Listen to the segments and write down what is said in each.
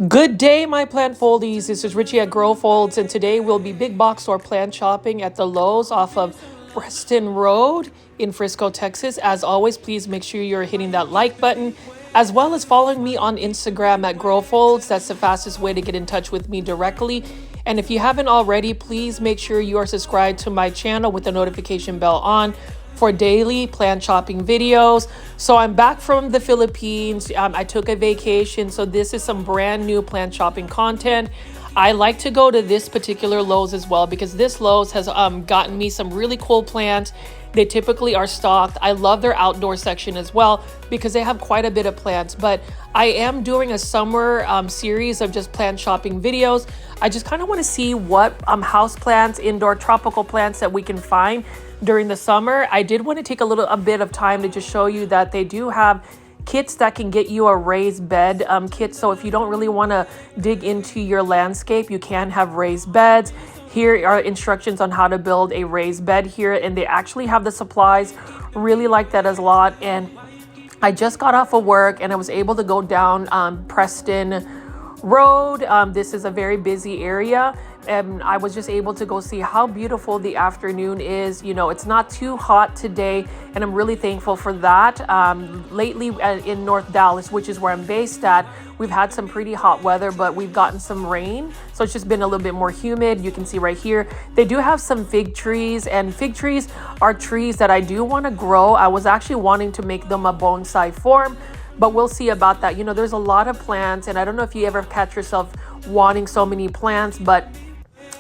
Good day, my plant foldies. This is Richie at Grow Folds, and today we'll be big box store plant shopping at the Lowe's off of Preston Road in Frisco, Texas. As always, please make sure you're hitting that like button, as well as following me on Instagram at Grow Folds. That's the fastest way to get in touch with me directly. And if you haven't already, please make sure you are subscribed to my channel with the notification bell on for daily plant shopping videos. So I'm back from the Philippines. I took a vacation, so this is some brand new plant shopping content. I like to go to this particular Lowe's as well because this Lowe's has gotten me some really cool plants. They typically are stocked. I love their outdoor section as well because they have quite a bit of plants. But I am doing a summer series of just plant shopping videos. I just kind of want to see what house plants, indoor tropical plants that we can find during the summer. I did want to take a bit of time to just show you that they do have kits that can get you a raised bed kit. So if you don't really want to dig into your landscape, you can have raised beds. Here are instructions on how to build a raised bed here, and they actually have the supplies. Really like that a lot. And I just got off of work and I was able to go down Preston Road. This is a very busy area, and I was just able to go see how beautiful the afternoon is. You know, it's not too hot today, and I'm really thankful for that. Lately in North Dallas, which is where I'm based at, we've had some pretty hot weather, but we've gotten some rain, so it's just been a little bit more humid. You can see right here, they do have some fig trees, and fig trees are trees that I do want to grow. I was actually wanting to make them a bonsai form, but we'll see about that. You know, there's a lot of plants, and I don't know if you ever catch yourself wanting so many plants, but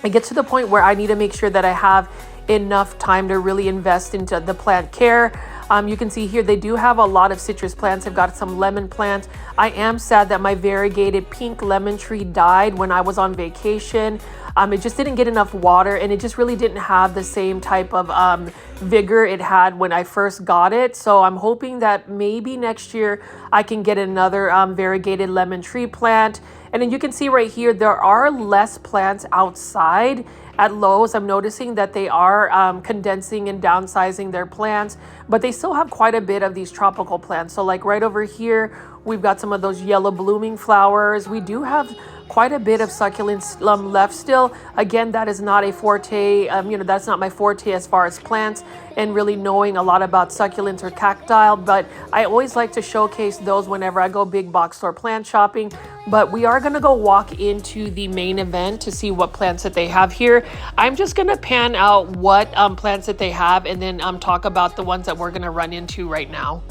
I get to the point where I need to make sure that I have enough time to really invest into the plant care. You can see here they do have a lot of citrus plants. I've got some lemon plants. I am sad that my variegated pink lemon tree died when I was on vacation. It just didn't get enough water, and it just really didn't have the same type of vigor it had when I first got it. So I'm hoping that maybe next year I can get another variegated lemon tree plant. And then you can see right here, there are less plants outside at Lowe's. I'm noticing that they are condensing and downsizing their plants, but they still have quite a bit of these tropical plants. So like right over here, we've got some of those yellow blooming flowers. We do have quite a bit of succulents left still. Again, that is not a forte, that's not my forte as far as plants and really knowing a lot about succulents or cacti, but I always like to showcase those whenever I go big box store plant shopping. But we are gonna go walk into the main event to see what plants that they have here. I'm just gonna pan out what plants that they have, and then talk about the ones that we're gonna run into right now.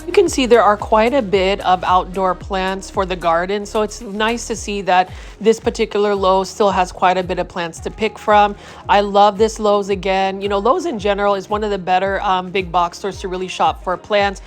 You can see there are quite a bit of outdoor plants for the garden, so it's nice to see that this particular Lowe's still has quite a bit of plants to pick from. I love this Lowe's again. You know, Lowe's in general is one of the better big box stores to really shop for plants.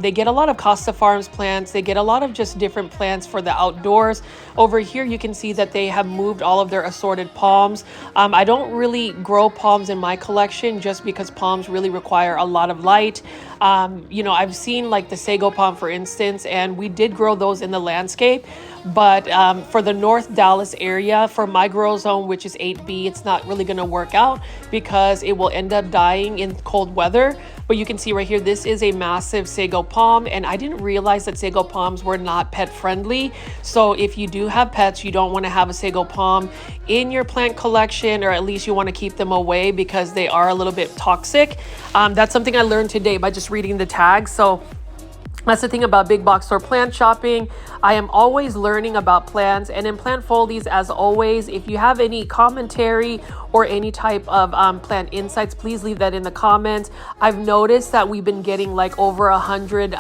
They get a lot of Costa Farms plants. They get a lot of just different plants for the outdoors. Over here, you can see that they have moved all of their assorted palms. I don't really grow palms in my collection just because palms really require a lot of light. I've seen like the sago palm, for instance, and we did grow those in the landscape. But for the North Dallas area, for my grow zone, which is 8B, it's not really going to work out because it will end up dying in cold weather. But you can see right here, this is a massive sago palm, and I didn't realize that sago palms were not pet friendly. So if you do have pets, you don't want to have a sago palm in your plant collection, or at least you want to keep them away because they are a little bit toxic. That's something I learned today by just reading the tags. So that's the thing about big box store plant shopping. I am always learning about plants, and in plant foldies, as always, if you have any commentary or any type of plant insights, please leave that in the comments. I've noticed that we've been getting like over 100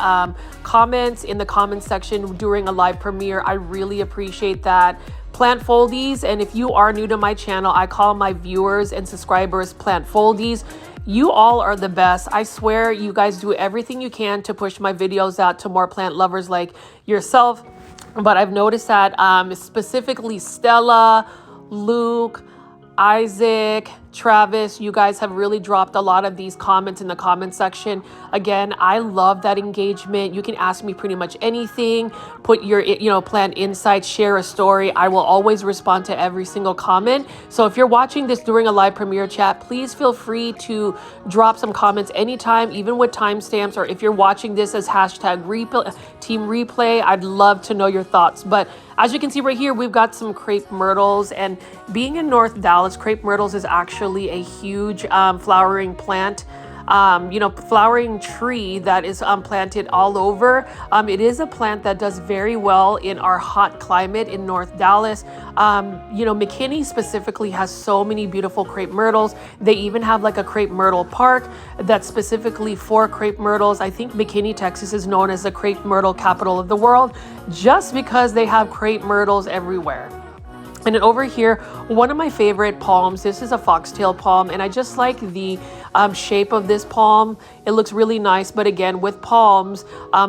comments in the comment section during a live premiere. I really appreciate that. Plant foldies, and if you are new to my channel, I call my viewers and subscribers plant foldies. You all are the best. I swear you guys do everything you can to push my videos out to more plant lovers like yourself. But I've noticed that specifically Stella, Luke, Isaac, Travis, you guys have really dropped a lot of these comments in the comment section. Again, I love that engagement. You can ask me pretty much anything, put your, plant insights, share a story. I will always respond to every single comment. So if you're watching this during a live premiere chat, please feel free to drop some comments anytime, even with timestamps, or if you're watching this as hashtag team replay, I'd love to know your thoughts. But as you can see right here, we've got some crepe myrtles, and being in North Dallas, crepe myrtles is actually a huge flowering plant, flowering tree that is planted all over. It is a plant that does very well in our hot climate in North Dallas. McKinney specifically has so many beautiful crepe myrtles. They even have like a crepe myrtle park that's specifically for crepe myrtles. I think McKinney, Texas is known as the crepe myrtle capital of the world just because they have crepe myrtles everywhere. And then over here, one of my favorite palms, this is a foxtail palm, and I just like the shape of this palm. It looks really nice, but again, with palms,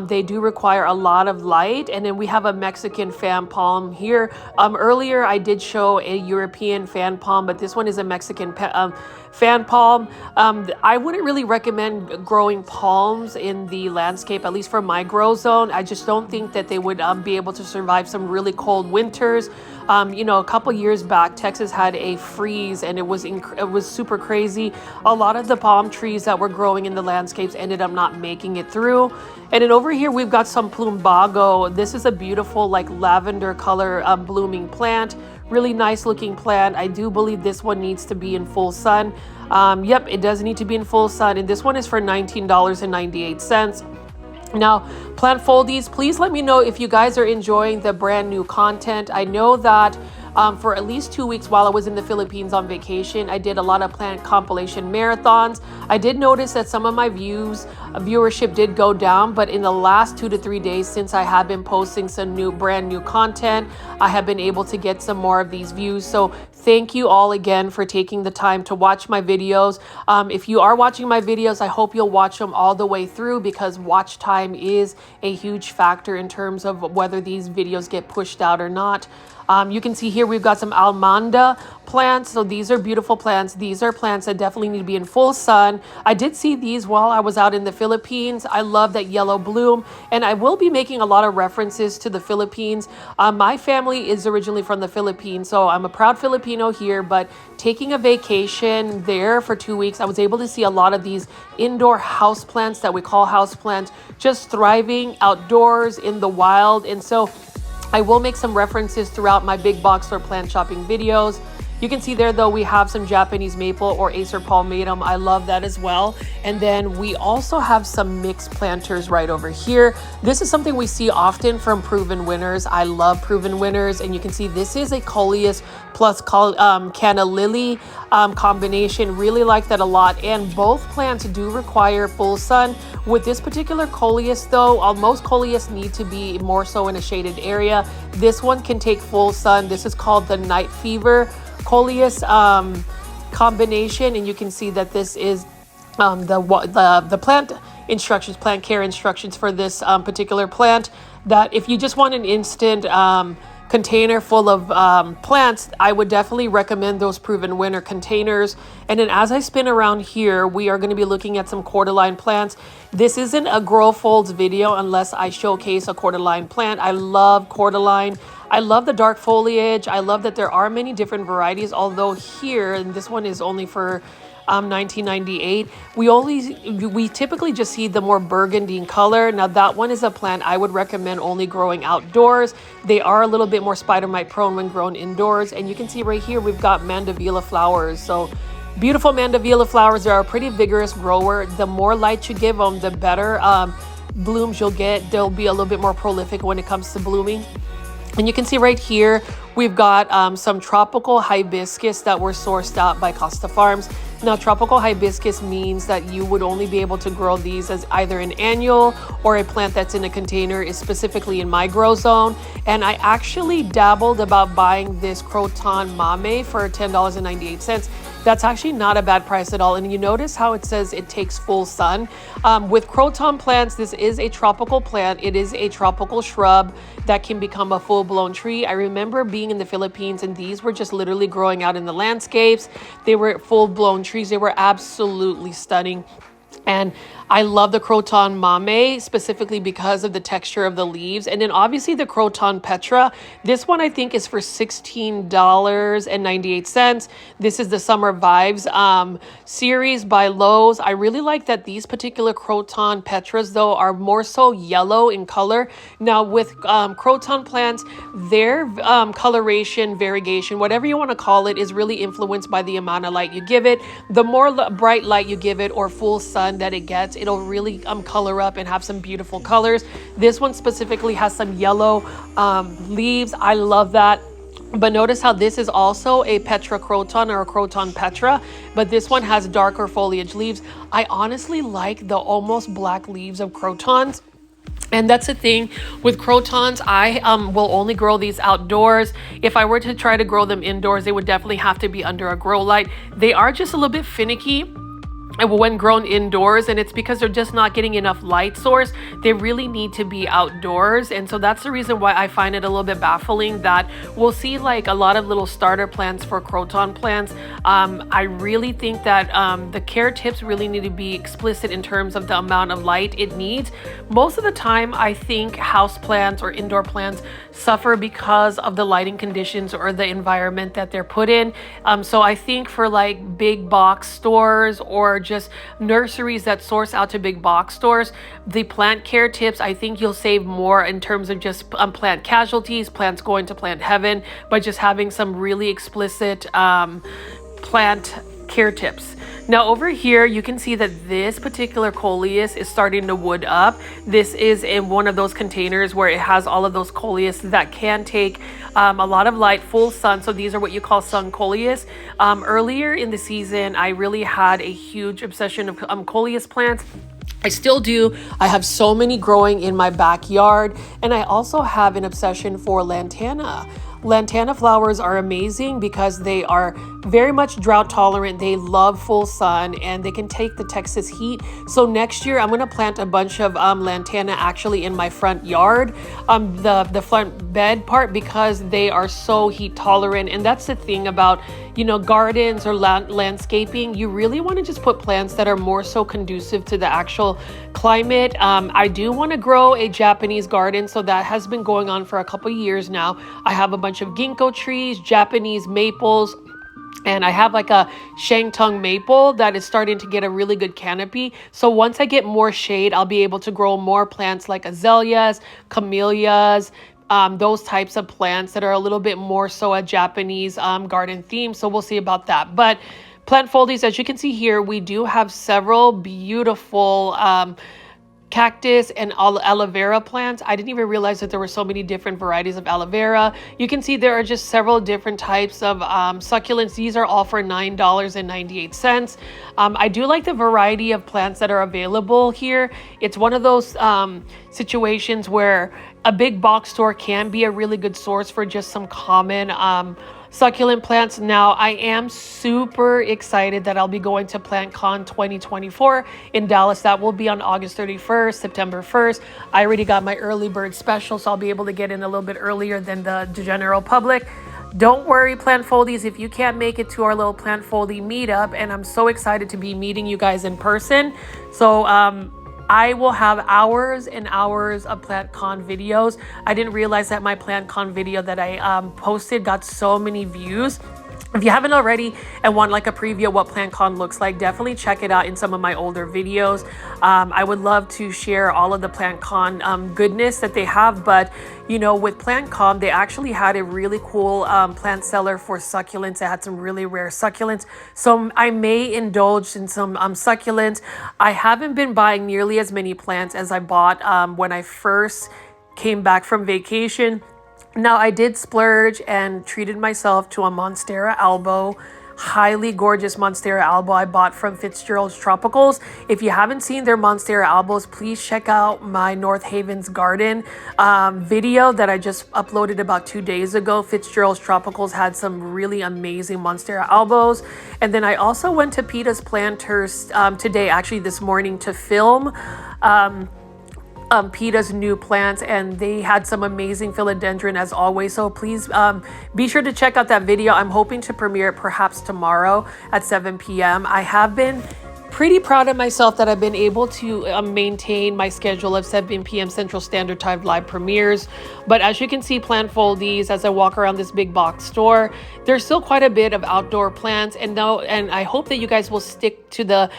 they do require a lot of light. And then we have a Mexican fan palm here. Earlier, I did show a European fan palm, but this one is a Mexican fan palm. I wouldn't really recommend growing palms in the landscape, at least for my grow zone. I just don't think that they would be able to survive some really cold winters. A couple years back, Texas had a freeze, and it was super crazy. A lot of the palm trees that were growing in the landscapes ended up not making it through. And then over here, we've got some plumbago. This is a beautiful, like lavender color blooming plant. Really nice looking plant. I do believe this one needs to be in full sun. Yep, it does need to be in full sun. And this one is for $19.98. Now, plant foldies, please let me know if you guys are enjoying the brand new content. I know that for at least 2 weeks while I was in the Philippines on vacation, I did a lot of plant compilation marathons. I did notice that some of my viewership did go down, but in the last 2 to 3 days since I have been posting some brand new content, I have been able to get some more of these views. So thank you all again for taking the time to watch my videos. If you are watching my videos, I hope you'll watch them all the way through, because watch time is a huge factor in terms of whether these videos get pushed out or not. You can see here we've got some almanda plants. So these are beautiful plants. These are plants that definitely need to be in full sun. I did see these while I was out in the Philippines. I love that yellow bloom, and I will be making a lot of references to the Philippines. My family is originally from the Philippines, so I'm a proud Filipino here, but taking a vacation there for 2 weeks, I was able to see a lot of these indoor house plants that we call house plants, just thriving outdoors in the wild. And so I will make some references throughout my big box store plant shopping videos. You can see there, though, we have some Japanese maple or Acer palmatum. I love that as well. And then we also have some mixed planters right over here. This is something we see often from proven winners. I love proven winners. And you can see this is a coleus plus canna lily combination. Really like that a lot. And both plants do require full sun. With this particular coleus, though, most coleus need to be more so in a shaded area. This one can take full sun. This is called the Night Fever coleus combination, and you can see that this is the plant instructions, plant care instructions for this particular plant. That if you just want an instant container full of plants, I would definitely recommend those proven winner containers. And then as I spin around here, we are going to be looking at some cordyline plants. This isn't a grow folds video unless I showcase a cordyline plant. I love cordyline. I love the dark foliage. I love that there are many different varieties, although here, and this one is only for $19.98. We typically just see the more burgundy in color. Now that one is a plant I would recommend only growing outdoors. They are a little bit more spider mite prone when grown indoors. And you can see right here we've got mandevilla flowers. So beautiful mandevilla flowers. They're a pretty vigorous grower. The more light you give them, the better blooms you'll get. They'll be a little bit more prolific when it comes to blooming. And you can see right here, we've got some tropical hibiscus that were sourced out by Costa Farms. Now, tropical hibiscus means that you would only be able to grow these as either an annual or a plant that's in a container, is specifically in my grow zone. And I actually dabbled about buying this Croton Mame for $10.98. That's actually not a bad price at all. And you notice how it says it takes full sun. With croton plants, this is a tropical plant. It is a tropical shrub that can become a full-blown tree. I remember being in the Philippines and these were just literally growing out in the landscapes. They were full-blown trees. They were absolutely stunning. And I love the Croton Mame specifically because of the texture of the leaves. And then obviously the Croton Petra. This one I think is for $16.98. This is the Summer Vibes series by Lowe's. I really like that these particular Croton Petras though are more so yellow in color. Now with Croton plants, their coloration, variegation, whatever you want to call it, is really influenced by the amount of light you give it. The more bright light you give it or full sun that it gets, it'll really color up and have some beautiful colors. This one specifically has some yellow leaves. I love that. But notice how this is also a Petra Croton or a Croton Petra, but this one has darker foliage leaves. I honestly like the almost black leaves of Crotons. And that's the thing with Crotons. I will only grow these outdoors. If I were to try to grow them indoors, they would definitely have to be under a grow light. They are just a little bit finicky when grown indoors, and it's because they're just not getting enough light source. They really need to be outdoors, and so that's the reason why I find it a little bit baffling that we'll see like a lot of little starter plants for Croton plants. I really think that the care tips really need to be explicit in terms of the amount of light it needs. Most of the time I think house plants or indoor plants suffer because of the lighting conditions or the environment that they're put in. So I think for like big box stores or just nurseries that source out to big box stores, the plant care tips, I think you'll save more in terms of just plant casualties, plants going to plant heaven, by just having some really explicit plant care tips. Now over here, you can see that this particular coleus is starting to wood up. This is in one of those containers where it has all of those coleus that can take a lot of light, full sun. So these are what you call sun coleus. Earlier in the season, I really had a huge obsession of coleus plants. I still do. I have so many growing in my backyard, and I also have an obsession for lantana. Lantana flowers are amazing because they are very much drought tolerant. They love full sun and they can take the Texas heat. So next year I'm going to plant a bunch of lantana actually in my front yard, the front bed part, because they are so heat tolerant. And that's the thing about, you know, gardens or landscaping. You really want to just put plants that are more so conducive to the actual climate. I do want to grow a Japanese garden, so that has been going on for a couple years now. I have a bunch of ginkgo trees, Japanese maples, and I have like a Shangtung maple that is starting to get a really good canopy. So once I get more shade, I'll be able to grow more plants like azaleas, camellias, those types of plants that are a little bit more so a Japanese garden theme. So we'll see about that. But plant foldies, as you can see here, we do have several beautiful cactus and aloe vera plants. I didn't even realize that there were so many different varieties of aloe vera. You can see there are just several different types of succulents. These are all for $9.98. I do like the variety of plants that are available here. It's one of those situations where a big box store can be a really good source for just some common succulent plants. Now, I am super excited that I'll be going to PlantCon 2024 in Dallas. That will be on August 31st, September 1st. I already got my early bird special, so I'll be able to get in a little bit earlier than the general public. Don't worry, plant foldies, if you can't make it to our little plant foldy meetup, and I'm so excited to be meeting you guys in person. So I will have hours and hours of PlantCon videos. I didn't realize that my PlantCon video that I posted got so many views. If you haven't already and want like a preview of what PlantCon looks like, definitely check it out in some of my older videos. I would love to share all of the PlantCon goodness that they have, but you know, with PlantCon, they actually had a really cool plant seller for succulents. They had some really rare succulents, so I may indulge in some succulents. I haven't been buying nearly as many plants as I bought when I first came back from vacation. Now, I did splurge and treated myself to a Monstera albo highly gorgeous Monstera albo I bought from Fitzgerald's Tropicals. If you haven't seen their Monstera albos, please check out my North Haven's Garden video that I just uploaded about 2 days ago. Fitzgerald's Tropicals had some really amazing Monstera albos. And then I also went to Peta's Planters today, actually this morning, to film Peta's new plants, and they had some amazing philodendron as always. So please be sure to check out that video. I'm hoping to premiere it perhaps tomorrow at 7 p.m. I have been pretty proud of myself that I've been able to maintain my schedule of 7 p.m. Central Standard Time live premieres. But as you can see, plant foldies, as I walk around this big box store, there's still quite a bit of outdoor plants. And I hope that you guys will stick to the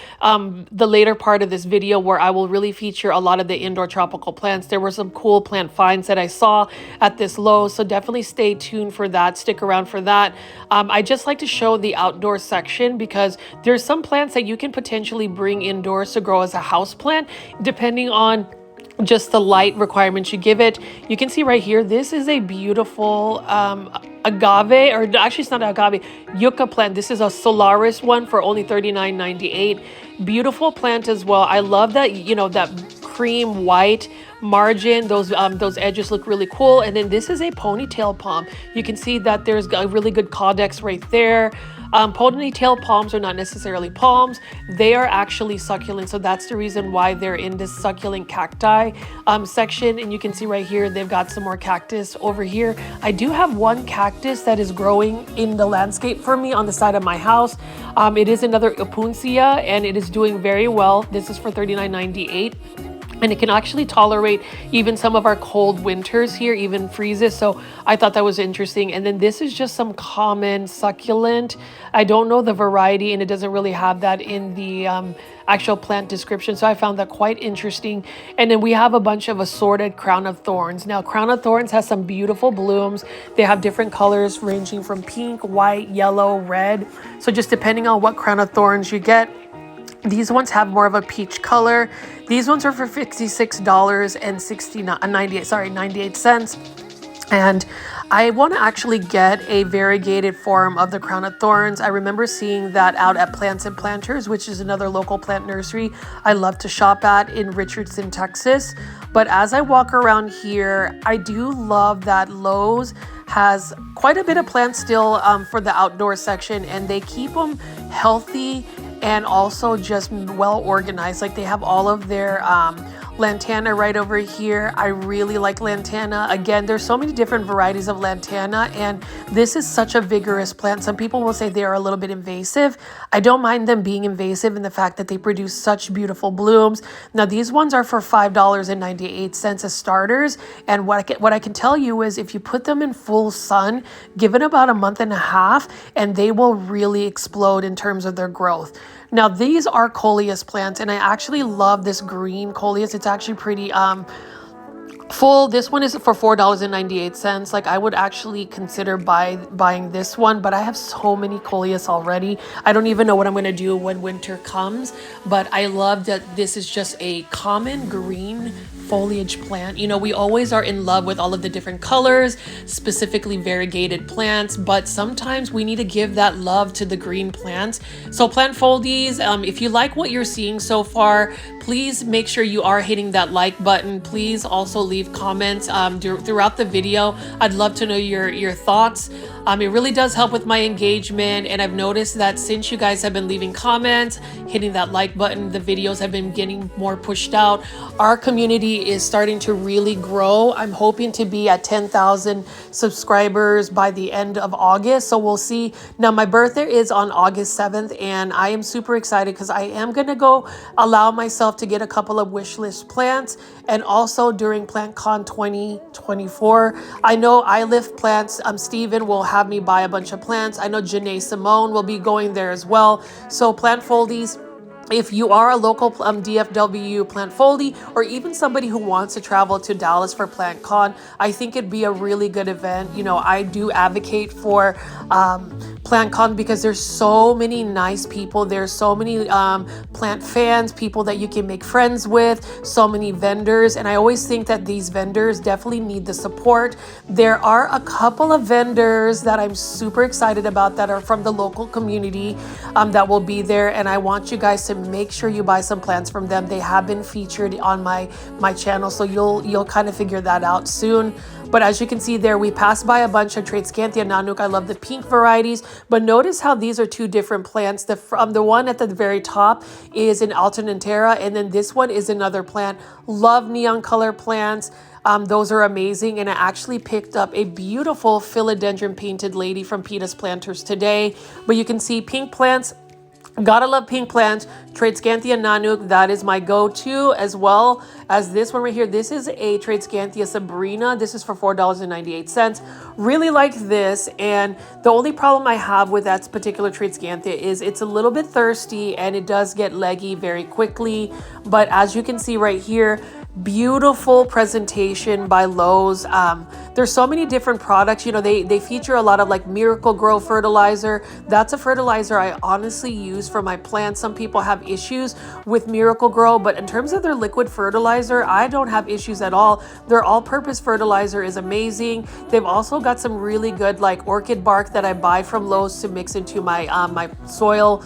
later part of this video where I will really feature a lot of the indoor tropical plants. There were some cool plant finds that I saw at this Lowe, so definitely stay tuned for that. Stick around for that. I just like to show the outdoor section because there's some plants that you can potentially bring indoors to grow as a house plant, depending on just the light requirements you give it. You can see right here, this is a beautiful agave, or actually it's not agave, yucca plant. This is a Solaris one for only $39.98. Beautiful plant as well. I love that, you know, that cream white margin. Those edges look really cool. And then this is a ponytail palm. You can see that there's a really good caudex right there. Ponytail palms are not necessarily palms. They are actually succulents. So that's the reason why they're in this succulent cacti section. And you can see right here, they've got some more cactus over here. I do have one cactus that is growing in the landscape for me on the side of my house. It is another Opuntia, and it is doing very well. This is for $39.98. And it can actually tolerate even some of our cold winters here, even freezes. So I thought that was interesting. And then this is just some common succulent. I don't know the variety, and it doesn't really have that in the actual plant description. So I found that quite interesting. And then we have a bunch of assorted crown of thorns. Now, crown of thorns has some beautiful blooms. They have different colors ranging from pink, white, yellow, red. So just depending on what crown of thorns you get, these ones have more of a peach color. These ones are for $96.98. And I want to actually get a variegated form of the crown of thorns. I remember seeing that out at Plants and Planters, which is another local plant nursery I love to shop at in Richardson, Texas. But as I walk around here, I do love that Lowe's has quite a bit of plants still for the outdoor section, and they keep them healthy and also just well organized. Like they have all of their lantana right over here. I really like lantana. Again, there's so many different varieties of lantana, and this is such a vigorous plant. Some people will say they are a little bit invasive. I don't mind them being invasive in the fact that they produce such beautiful blooms. Now these ones are for $5.98 as starters, and what I can tell you is if you put them in full sun, give it about a month and a half, and they will really explode in terms of their growth. Now these are coleus plants, and I actually love this green coleus. It's actually pretty full. This one is for $4.98. Like I would actually consider buying this one, but I have so many coleus already. I don't even know what I'm going to do when winter comes, but I love that this is just a common green foliage plant. You know, we always are in love with all of the different colors, specifically variegated plants, but sometimes we need to give that love to the green plants. So plant foldies, if you like what you're seeing so far, please make sure you are hitting that like button. Please also leave comments throughout the video. I'd love to know your thoughts. It really does help with my engagement, and I've noticed that since you guys have been leaving comments, hitting that like button, the videos have been getting more pushed out. Our community is starting to really grow. I'm hoping to be at 10,000 subscribers by the end of August, so we'll see. Now my birthday is on August 7th, and I am super excited because I am going to go allow myself to get a couple of wish list plants, and also during PlantCon 2024. I know I Lift Plants, Steven will have me buy a bunch of plants. I know Janae Simone will be going there as well. So plant foldies, if you are a local DFW plant foldy, or even somebody who wants to travel to Dallas for PlantCon, I think it'd be a really good event. You know, I do advocate for PlantCon because there's so many nice people. There's so many plant fans, people that you can make friends with, so many vendors. And I always think that these vendors definitely need the support. There are a couple of vendors that I'm super excited about that are from the local community that will be there. And I want you guys to make sure you buy some plants from them. They have been featured on my channel, so you'll kind of figure that out soon. But as you can see there, we passed by a bunch of Tradescanthia Nanook. I love the pink varieties, but notice how these are two different plants. The one at the very top is an Alternatera, and then this one is another plant. Love neon color plants. Those are amazing. And I actually picked up a beautiful philodendron painted lady from Peta's Planters today. But you can see pink plants. Gotta love pink plants. Tradescanthia Nanook, that is my go-to, as well as this one right here. This is a Tradescanthia Sabrina. This is for $4.98. Really like this, and the only problem I have with that particular Tradescanthia is it's a little bit thirsty and it does get leggy very quickly. But as you can see right here, beautiful presentation by Lowe's. There's so many different products. You know, they feature a lot of like Miracle Grow fertilizer. That's a fertilizer I honestly use for my plants. Some people have issues with Miracle Grow, but in terms of their liquid fertilizer, I don't have issues at all. Their all-purpose fertilizer is amazing. They've also got some really good like orchid bark that I buy from Lowe's to mix into my my soil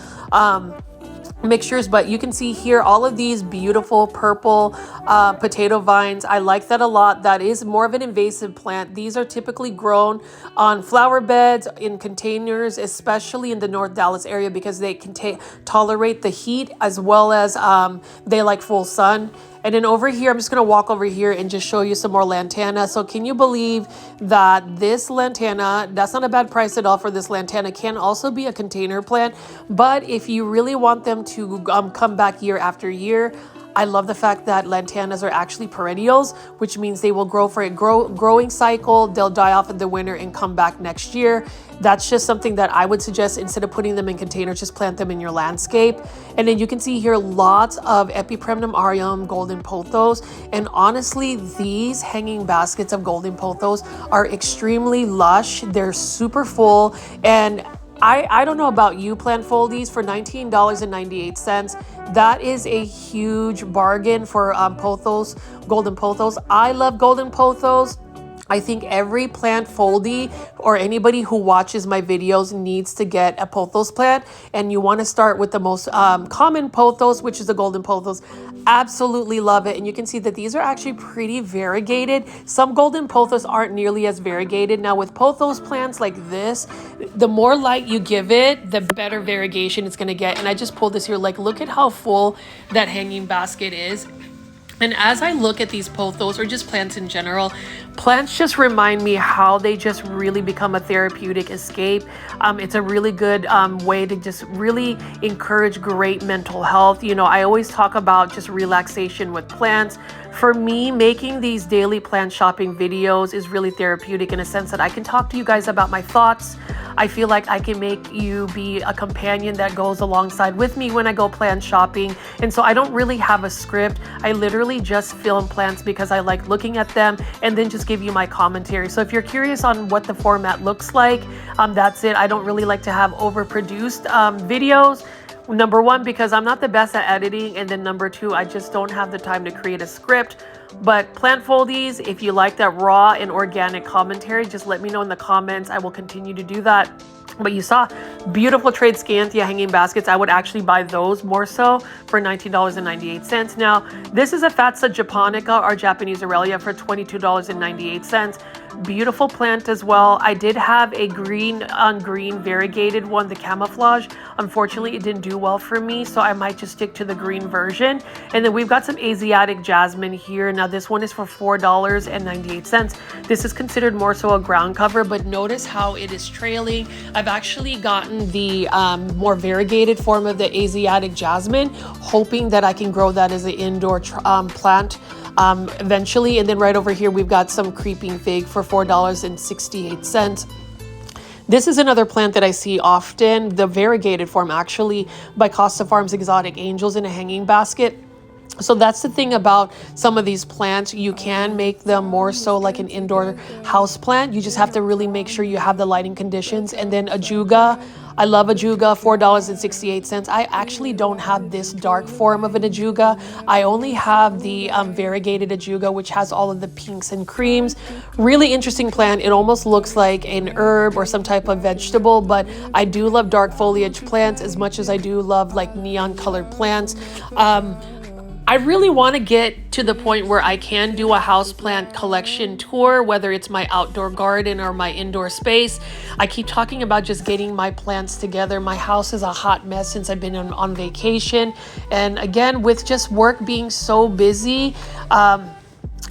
mixtures. But you can see here all of these beautiful purple potato vines. I like that a lot. That is more of an invasive plant. These are typically grown on flower beds in containers, especially in the North Dallas area, because they can tolerate the heat, as well as they like full sun. And then over here, I'm just going to walk over here and just show you some more lantana. So can you believe that this lantana, that's not a bad price at all for this lantana, can also be a container plant. But if you really want them to come back year after year, I love the fact that lantanas are actually perennials, which means they will grow for a growing cycle. They'll die off in the winter and come back next year. That's just something that I would suggest. Instead of putting them in containers, just plant them in your landscape. And then you can see here lots of Epipremnum aureum, golden pothos. And honestly, these hanging baskets of golden pothos are extremely lush. They're super full. And I don't know about you, plant foldies, for $19.98. That is a huge bargain for pothos, golden pothos. I love golden pothos. I think every plant foldy or anybody who watches my videos needs to get a pothos plant, and you want to start with the most common pothos, which is the golden pothos. Absolutely love it. And you can see that these are actually pretty variegated. Some golden pothos aren't nearly as variegated. Now with pothos plants like this, the more light you give it, the better variegation it's going to get. And I just pulled this here, like look at how full that hanging basket is. And as I look at these pothos, or just plants in general, plants just remind me how they just really become a therapeutic escape. It's a really good way to just really encourage great mental health. You know, I always talk about just relaxation with plants. For me, making these daily plant shopping videos is really therapeutic in a sense that I can talk to you guys about my thoughts. I feel like I can make you be a companion that goes alongside with me when I go plant shopping. And so I don't really have a script. I literally just film plants because I like looking at them and then just give you my commentary. So if you're curious on what the format looks like, that's it. I don't really like to have overproduced videos. Number one, because I'm not the best at editing, and then number two, I just don't have the time to create a script. But plant foldies, if you like that raw and organic commentary, just let me know in the comments. I will continue to do that. But you saw beautiful Tradescanthia hanging baskets. I would actually buy those more so for $19.98. Now, this is a Fatsa japonica, or Japanese Aurelia, for $22.98. Beautiful plant as well. I did have a green on green variegated one, the camouflage. Unfortunately, it didn't do well for me, so I might just stick to the green version. And then we've got some Asiatic jasmine here. Now this one is for $4.98. This is considered more so a ground cover, but notice how it is trailing. I've actually gotten the more variegated form of the Asiatic jasmine, hoping that I can grow that as an indoor plant eventually. And then right over here, we've got some creeping fig for $4.68. This is another plant that I see often, the variegated form actually, by Costa Farms Exotic Angels in a hanging basket. So that's the thing about some of these plants. You can make them more so like an indoor house plant. You just have to really make sure you have the lighting conditions. And then ajuga, I love ajuga, $4.68. I actually don't have this dark form of an ajuga. I only have the variegated ajuga, which has all of the pinks and creams. Really interesting plant. It almost looks like an herb or some type of vegetable, but I do love dark foliage plants as much as I do love like neon colored plants. I really want to get to the point where I can do a houseplant collection tour, whether it's my outdoor garden or my indoor space. I keep talking about just getting my plants together. My house is a hot mess since I've been on vacation. And again, with just work being so busy,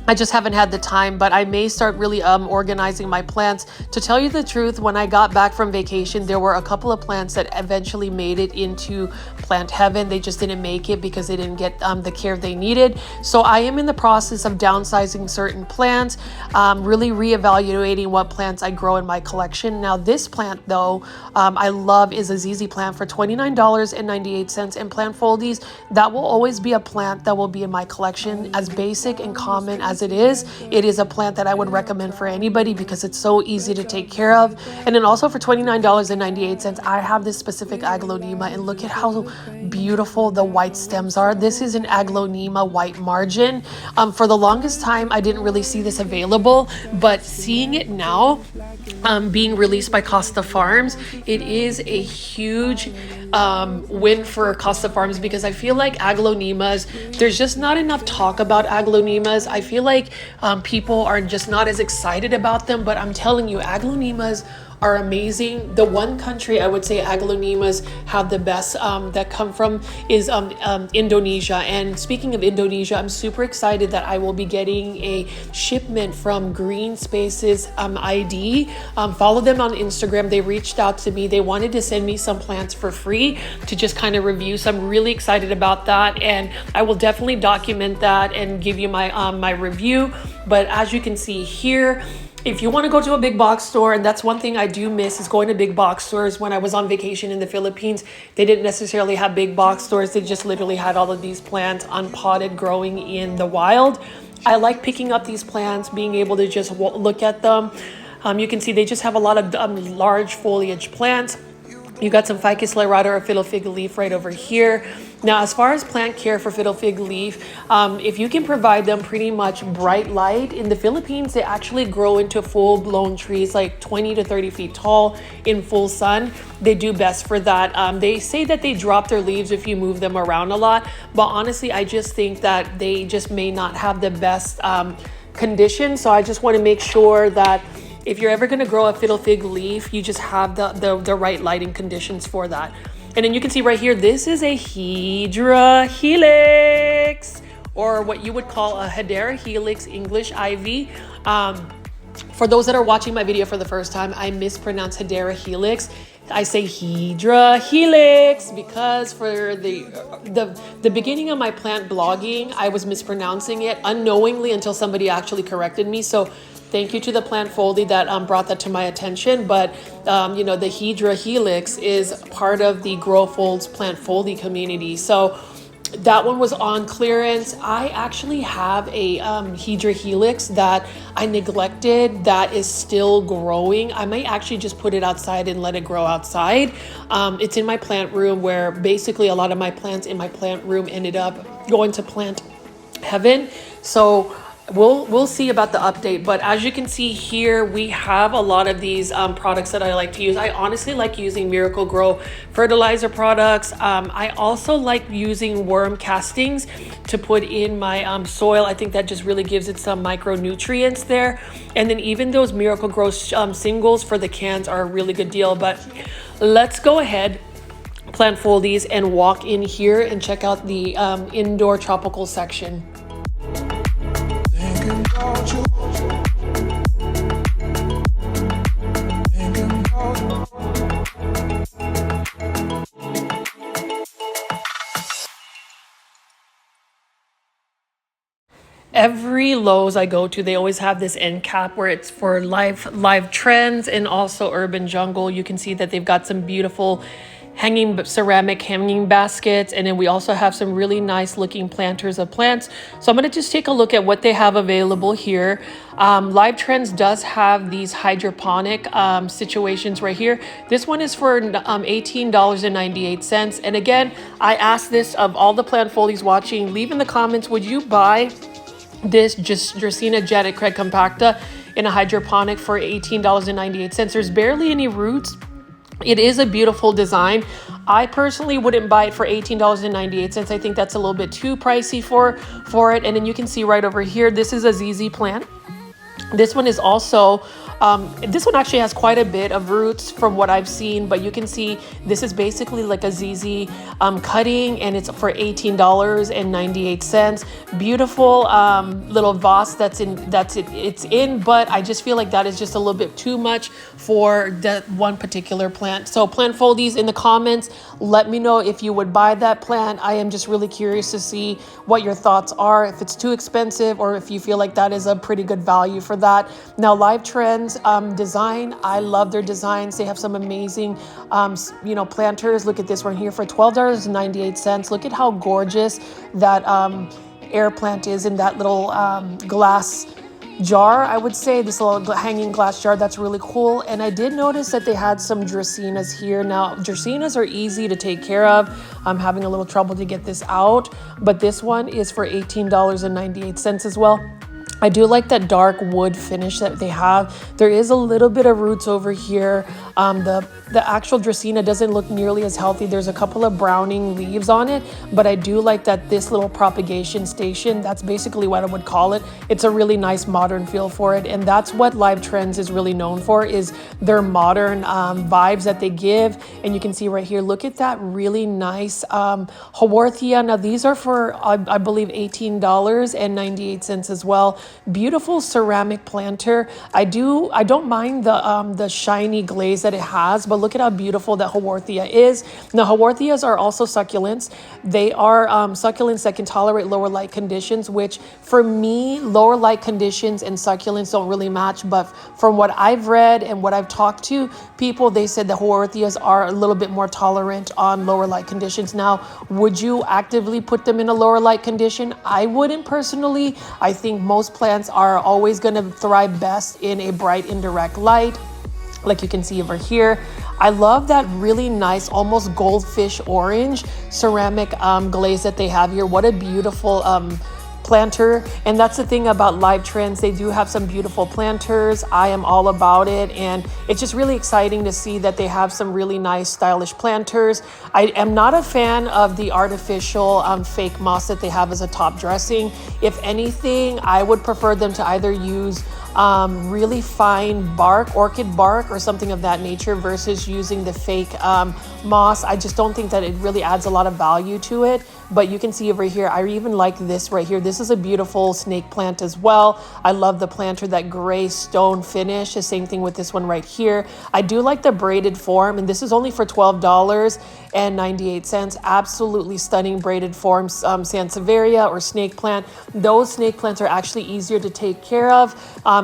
I just haven't had the time, but I may start really organizing my plants. To tell you the truth, when I got back from vacation, there were a couple of plants that eventually made it into plant heaven. They just didn't make it because they didn't get the care they needed. So I am in the process of downsizing certain plants, really reevaluating what plants I grow in my collection. Now this plant though, I love is a ZZ plant for $29.98 in Plant Foldies. That will always be a plant that will be in my collection, as basic and common as it is. It is a plant that I would recommend for anybody because it's so easy to take care of. And then also for $29.98, I have this specific aglaonema, and look at how beautiful the white stems are. This is an aglaonema white margin. For the longest time, I didn't really see this available, but seeing it now, being released by Costa Farms, it is a huge win for Costa Farms because I feel like aglaonemas, there's just not enough talk about aglaonemas. I feel like people are just not as excited about them, but I'm telling you, aglaonemas are amazing. The one country I would say aglaonemas have the best that come from is Indonesia. And speaking of Indonesia, I'm super excited that I will be getting a shipment from Green Spaces ID. Follow them on Instagram. They reached out to me. They wanted to send me some plants for free to just kind of review. So I'm really excited about that, and I will definitely document that and give you my my review. But as you can see here, if you want to go to a big box store, and that's one thing I do miss, is going to big box stores. When I was on vacation in the Philippines, they didn't necessarily have big box stores. They just literally had all of these plants unpotted growing in the wild. I like picking up these plants, being able to just look at them. You can see they just have a lot of large foliage plants. You got some Ficus lyrata or fiddle fig leaf right over here. Now, as far as plant care for fiddle fig leaf, if you can provide them pretty much bright light, in the Philippines, they actually grow into full-blown trees, like 20 to 30 feet tall in full sun. They do best for that. They say that they drop their leaves if you move them around a lot, but honestly, I just think that they just may not have the best conditions. So I just want to make sure that if you're ever going to grow a fiddle fig leaf, you just have the right lighting conditions for that. And then you can see right here, this is a Hedera helix, or what you would call a Hedera helix English ivy. For those that are watching my video for the first time, I mispronounce Hedera helix. I say Hedera helix because for the beginning of my plant blogging, I was mispronouncing it unknowingly until somebody actually corrected me. So thank you to the Plant Foldy that brought that to my attention. But you know, the Hedera helix is part of the Grow Folds Plant Foldy community. So that one was on clearance. I actually have a Hedera helix that I neglected that is still growing. I might actually just put it outside and let it grow outside. It's in my plant room, where basically a lot of my plants in my plant room ended up going to plant heaven. So we'll see about the update. But as you can see here, we have a lot of these products that I like to use. I honestly like using Miracle Grow fertilizer products. I also like using worm castings to put in my soil. I think that just really gives it some micronutrients there. And then even those Miracle Grow singles for the cans are a really good deal. But let's go ahead, Plant Foldies, and walk in here and check out the indoor tropical section. every Lowe's I go to, they always have this end cap where it's for live trends and also urban jungle. You can see that they've got some beautiful ceramic hanging baskets, and then we also have some really nice looking planters of plants. So I'm going to just take a look at what they have available here. Live Trends does have these hydroponic situations right here. This one is for $18.98. And again, I asked this of all the plant folies watching, leave in the comments, would you buy this Dracaena Jetta Craig Compacta in a hydroponic for $18.98? There's barely any roots. It is a beautiful design. I personally wouldn't buy it for $18.98. I think that's a little bit too pricey for it. And then you can see right over here, this is a ZZ plant. This one is also, this one actually has quite a bit of roots from what I've seen, but you can see this is basically like a ZZ cutting, and it's for $18.98. Beautiful little vase it's in, but I just feel like that is just a little bit too much for that one particular plant. So plant foldies, in the comments, let me know if you would buy that plant. I am just really curious to see what your thoughts are, if it's too expensive or if you feel like that is a pretty good value for that. Now, Live Trends design, I love their designs. They have some amazing planters. Look at this one here for $12.98. Look at how gorgeous that air plant is in that little glass jar. I would say this little hanging glass jar, that's really cool. And I did notice that they had some Dracaenas here. Now, Dracaenas are easy to take care of. I'm having a little trouble to get this out, but this one is for $18.98 as well. I do like that dark wood finish that they have. There is a little bit of roots over here. The actual Dracaena doesn't look nearly as healthy. There's a couple of browning leaves on it, but I do like that this little propagation station, that's basically what I would call it. It's a really nice modern feel for it, and that's what Live Trends is really known for, is their modern vibes that they give. And you can see right here, look at that really nice Haworthia. Now these are for, I believe, $18.98 as well. Beautiful ceramic planter. I don't mind the shiny glaze that it has, but look at how beautiful that Haworthia is. Now, Haworthias are also succulents. They are succulents that can tolerate lower light conditions, which for me, lower light conditions and succulents don't really match. But from what I've read and what I've talked to people, they said the Haworthias are a little bit more tolerant on lower light conditions. Now, would you actively put them in a lower light condition? I wouldn't personally. I think most plants are always going to thrive best in a bright indirect light, like you can see over here. I love that really nice, almost goldfish orange ceramic glaze that they have here. What a beautiful planter. And that's the thing about Live Trends. They do have some beautiful planters. I am all about it. And it's just really exciting to see that they have some really nice, stylish planters. I am not a fan of the artificial fake moss that they have as a top dressing. If anything, I would prefer them to either use really fine bark, orchid bark or something of that nature, versus using the fake moss. I just don't think that it really adds a lot of value to it. But you can see over here, I even like this right here. This is a beautiful snake plant as well. I love the planter, that gray stone finish. The same thing with this one right here. I do like the braided form, and this is only for $12.98. Absolutely stunning braided form, Sansevieria or snake plant. Those snake plants are actually easier to take care of.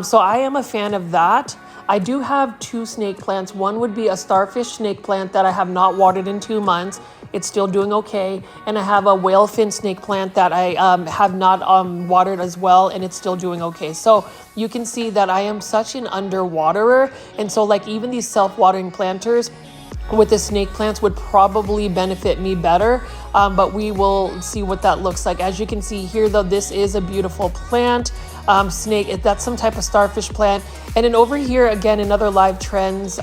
So I am a fan of that. I do have two snake plants. One would be a starfish snake plant that I have not watered in 2 months. It's still doing okay. And I have a whale fin snake plant that I have not watered as well, and it's still doing okay. So you can see that I am such an underwaterer. And so like even these self-watering planters with the snake plants would probably benefit me better, but we will see what that looks like. As you can see here though, this is a beautiful plant. Snake, that's some type of starfish plant. And then over here again, another Live Trends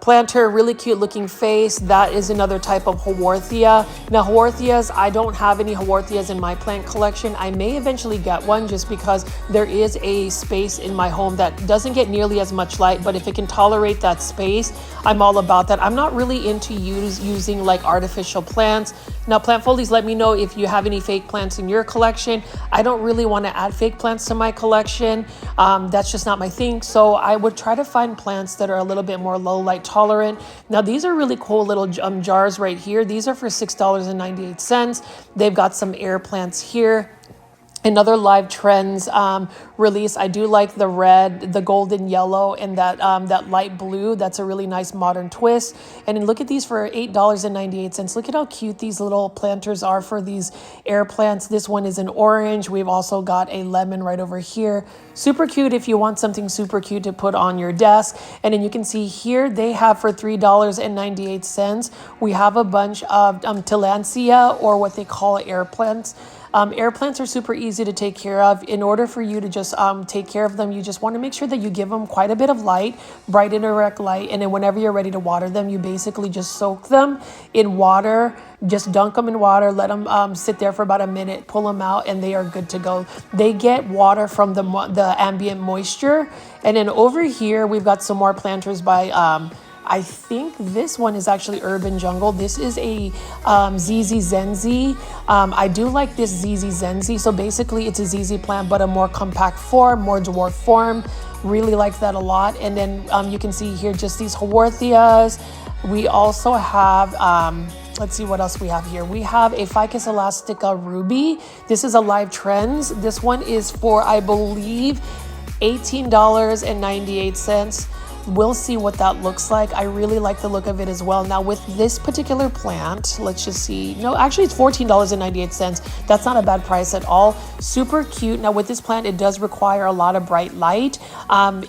planter, really cute looking face. That is another type of Haworthia. Now Haworthias, I don't have any Haworthias in my plant collection. I may eventually get one just because there is a space in my home that doesn't get nearly as much light, but if it can tolerate that space, I'm all about that. I'm not really into using like artificial plants. Now plant foldies, let me know if you have any fake plants in your collection. I don't really want to add fake plants to my collection. That's just not my thing. So I would try to find plants that are a little bit more low light tolerant. Now these are really cool little jars right here. These are for $6.98. They've got some air plants here. Another live trends release. I do like the red, the golden yellow, and that light blue. That's a really nice modern twist. And then look at these for $8.98. Look at how cute these little planters are for these air plants. This one is an orange. We've also got a lemon right over here. Super cute if you want something super cute to put on your desk. And then you can see here they have for $3.98. We have a bunch of tillandsia, or what they call air plants. Air plants are super easy to take care of. In order for you to just take care of them, you just want to make sure that you give them quite a bit of light, bright indirect light, and then whenever you're ready to water them, you basically just soak them in water, just dunk them in water, let them sit there for about a minute, pull them out, and they are good to go. They get water from the ambient moisture. And then over here, we've got some more planters by I think this one is actually Urban Jungle. This is a ZZ Zenzi. I do like this ZZ Zenzi. So basically it's a ZZ plant, but a more compact form, more dwarf form. Really like that a lot. And then you can see here just these Haworthias. We also have, let's see what else we have here. We have a Ficus elastica ruby. This is a live trends. This one is for, I believe, $18.98. We'll see what that looks like. I really like the look of it as well. Now with this particular plant, let's just see. No, actually it's $14.98. That's not a bad price at all. Super cute. Now with this plant, it does require a lot of bright light.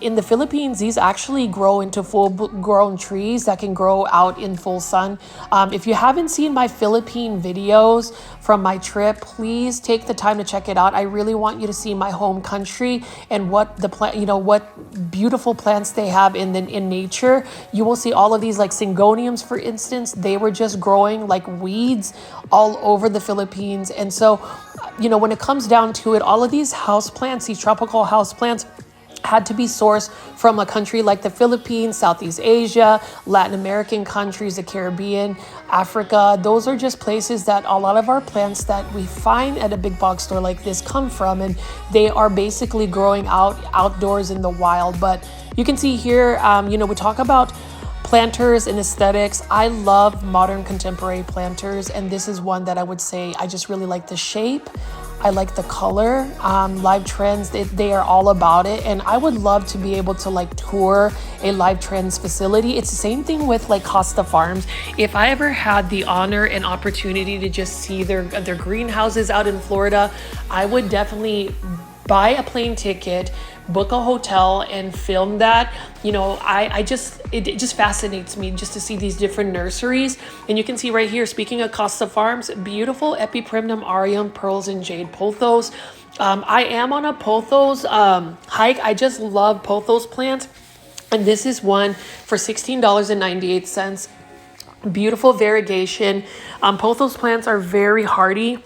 In the Philippines, these actually grow into full grown trees that can grow out in full sun. If you haven't seen my Philippine videos from my trip, please take the time to check it out. I really want you to see my home country and what the plant, what beautiful plants they have in nature. You will see all of these, like syngoniums, for instance. They were just growing like weeds all over the Philippines. And so, when it comes down to it, all of these house plants, these tropical house plants, had to be sourced from a country like the Philippines, Southeast Asia, Latin American countries, the Caribbean, Africa. Those are just places that a lot of our plants that we find at a big box store like this come from, and they are basically growing outdoors in the wild. But you can see here, we talk about planters and aesthetics. I love modern contemporary planters, and this is one that I would say I just really like the shape. I like the color. Live Trends, they are all about it. And I would love to be able to tour a Live Trends facility. It's the same thing with Costa Farms. If I ever had the honor and opportunity to just see their greenhouses out in Florida, I would definitely buy a plane ticket, book a hotel, and film that. It just fascinates me just to see these different nurseries. And you can see right here, speaking of Costa Farms, beautiful Epipremnum, aureum, pearls, and jade pothos. I am on a pothos hike. I just love pothos plants. And this is one for $16.98. Beautiful variegation. Pothos plants are very hardy.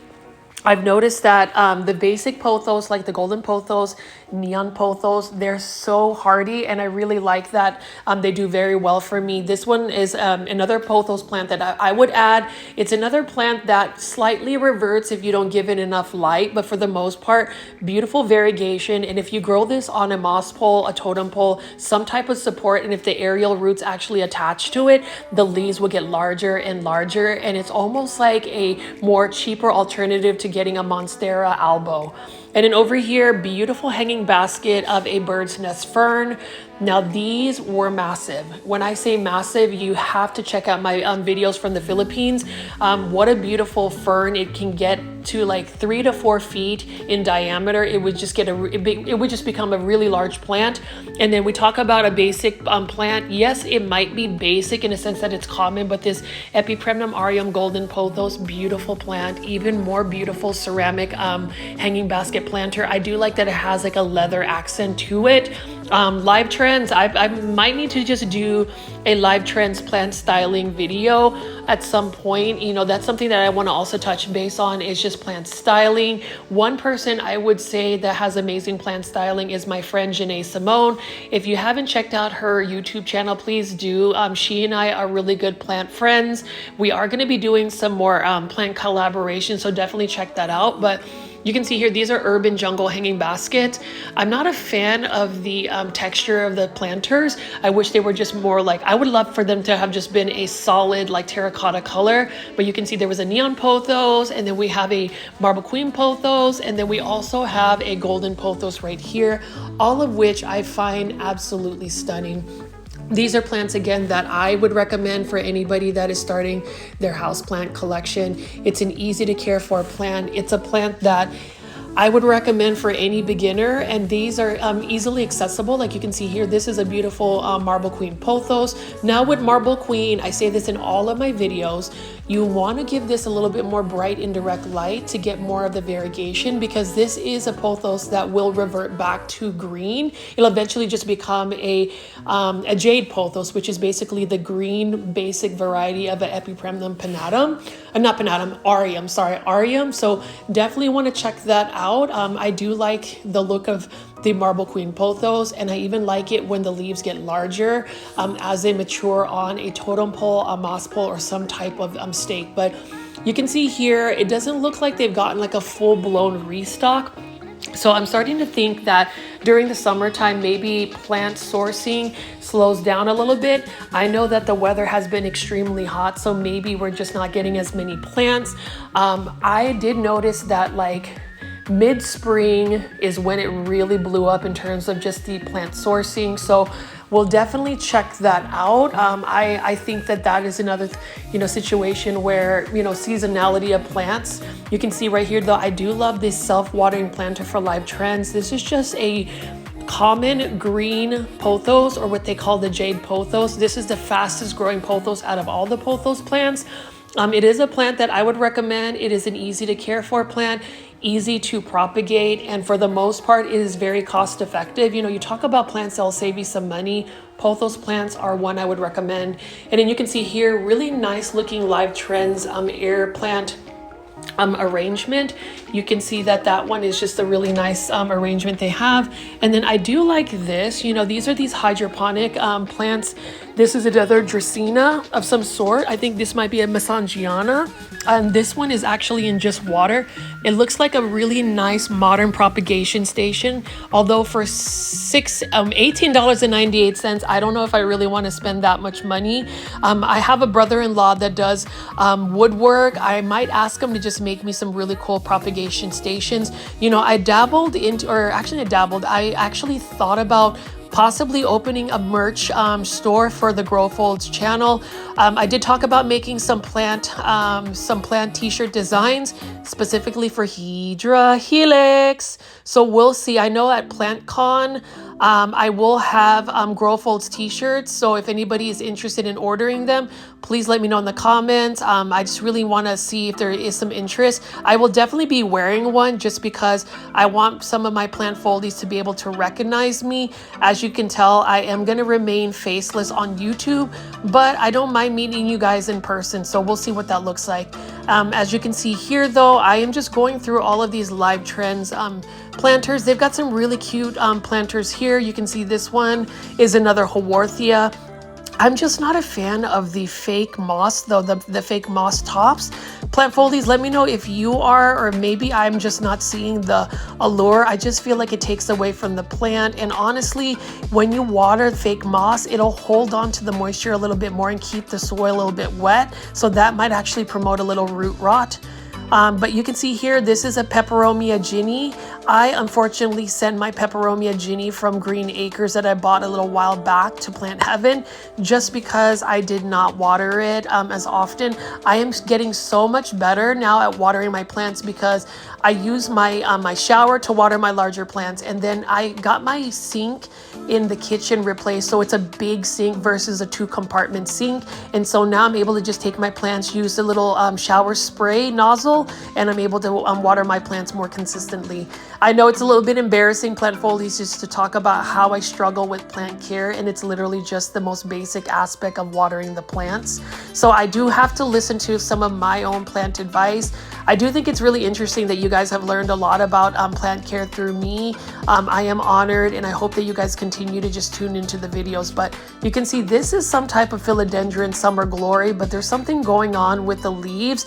I've noticed that the basic pothos, like the golden pothos, neon pothos, they're so hardy, and I really like that. They do very well for me. This one is another pothos plant that I would add. It's another plant that slightly reverts if you don't give it enough light, but for the most part, beautiful variegation. And if you grow this on a moss pole, a totem pole, some type of support, and if the aerial roots actually attach to it, the leaves will get larger and larger, and it's almost like a more cheaper alternative to getting a Monstera albo. And then over here, beautiful hanging basket of a bird's nest fern. Now these were massive. When I say massive, you have to check out my videos from the Philippines. What a beautiful fern. It can get to 3 to 4 feet in diameter. It would just become a really large plant. And then we talk about a basic plant. Yes, it might be basic in a sense that it's common, but this Epipremnum aureum golden pothos, beautiful plant, even more beautiful ceramic hanging basket planter. I do like that it has a leather accent to it. Live Trends, I might need to just do a Live Trends plant styling video at some point. That's something that I want to also touch base on, is just plant styling. One person I would say that has amazing plant styling is my friend Janae Simone. If you haven't checked out her YouTube channel, please do. She and I are really good plant friends. We are going to be doing some more plant collaboration, so definitely check that out. But You can see here, these are urban jungle hanging baskets. I'm not a fan of the texture of the planters. I wish they were just more like, I would love for them to have just been a solid like terracotta color, but you can see there was a neon pothos, and then we have a marble queen pothos, and then we also have a golden pothos right here, all of which I find absolutely stunning. These are plants, again, that I would recommend for anybody that is starting their houseplant collection. It's an easy to care for plant. It's a plant that I would recommend for any beginner, and these are easily accessible. Like you can see here, this is a beautiful marble queen pothos. Now with marble queen, I say this in all of my videos, you want to give this a little bit more bright indirect light to get more of the variegation, because this is a pothos that will revert back to green. It'll eventually just become a jade pothos, which is basically the green basic variety of an Epipremnum pinnatum. Not pinnatum, aureum, sorry, aureum. So definitely want to check that out. I do like the look of the marble queen pothos, and I even like it when the leaves get larger as they mature on a totem pole, a moss pole, or some type of stake. But you can see here, it doesn't look like they've gotten like a full-blown restock. So I'm starting to think that during the summertime, maybe plant sourcing slows down a little bit. I know that the weather has been extremely hot, so maybe we're just not getting as many plants. I did notice that like mid-spring is when it really blew up in terms of just the plant sourcing. So we'll definitely check that out. I think that that is another, situation where, seasonality of plants. You can see right here, though, I do love this self-watering planter for live trends. This is just a common green pothos, or what they call the jade pothos. This is the fastest growing pothos out of all the pothos plants. It is a plant that I would recommend. It is an easy to care for plant, easy to propagate, and for the most part, it is very cost effective. You talk about plants that'll save you some money. Pothos plants are one I would recommend. And then you can see here, really nice looking live trends air plant arrangement. You can see that one is just a really nice arrangement they have. And then I do like this, these are these hydroponic plants. This is another Dracaena of some sort. I think this might be a Mesangiana. And this one is actually in just water. It looks like a really nice modern propagation station. Although for $18.98, I don't know if I really want to spend that much money. I have a brother-in-law that does woodwork. I might ask him to just make me some really cool propagation stations. I actually thought about possibly opening a merch store for the Grow Folds channel. I did talk about making some plant t-shirt designs specifically for Hydra Helix. So we'll see. I know at PlantCon, I will have Grow Folds t-shirts. So if anybody is interested in ordering them, please let me know in the comments. I just really want to see if there is some interest. I will definitely be wearing one just because I want some of my plant foldies to be able to recognize me. As you can tell, I am going to remain faceless on YouTube, but I don't mind meeting you guys in person. So we'll see what that looks like. As you can see here, though, I am just going through all of these live trends planters. They've got some really cute planters here. You can see this one is another Haworthia. I'm just not a fan of the fake moss, though, the fake moss tops. Plant foldies, let me know if you are, or maybe I'm just not seeing the allure. I just feel like it takes away from the plant. And honestly, when you water fake moss, it'll hold on to the moisture a little bit more and keep the soil a little bit wet. So that might actually promote a little root rot. But you can see here, this is a Peperomia Ginny. I unfortunately sent my Peperomia Ginny from Green Acres that I bought a little while back to Plant Heaven just because I did not water it as often. I am getting so much better now at watering my plants because I use my my shower to water my larger plants, and then I got my sink in the kitchen replaced, so it's a big sink versus a 2-compartment sink. And so now I'm able to just take my plants, use a little shower spray nozzle, and I'm able to water my plants more consistently. I know it's a little bit embarrassing, plant foldies, just to talk about how I struggle with plant care, and it's literally just the most basic aspect of watering the plants. So I do have to listen to some of my own plant advice. I do think it's really interesting that you guys have learned a lot about plant care through me. I am honored, and I hope that you guys continue to just tune into the videos. But you can see this is some type of philodendron summer glory, but there's something going on with the leaves.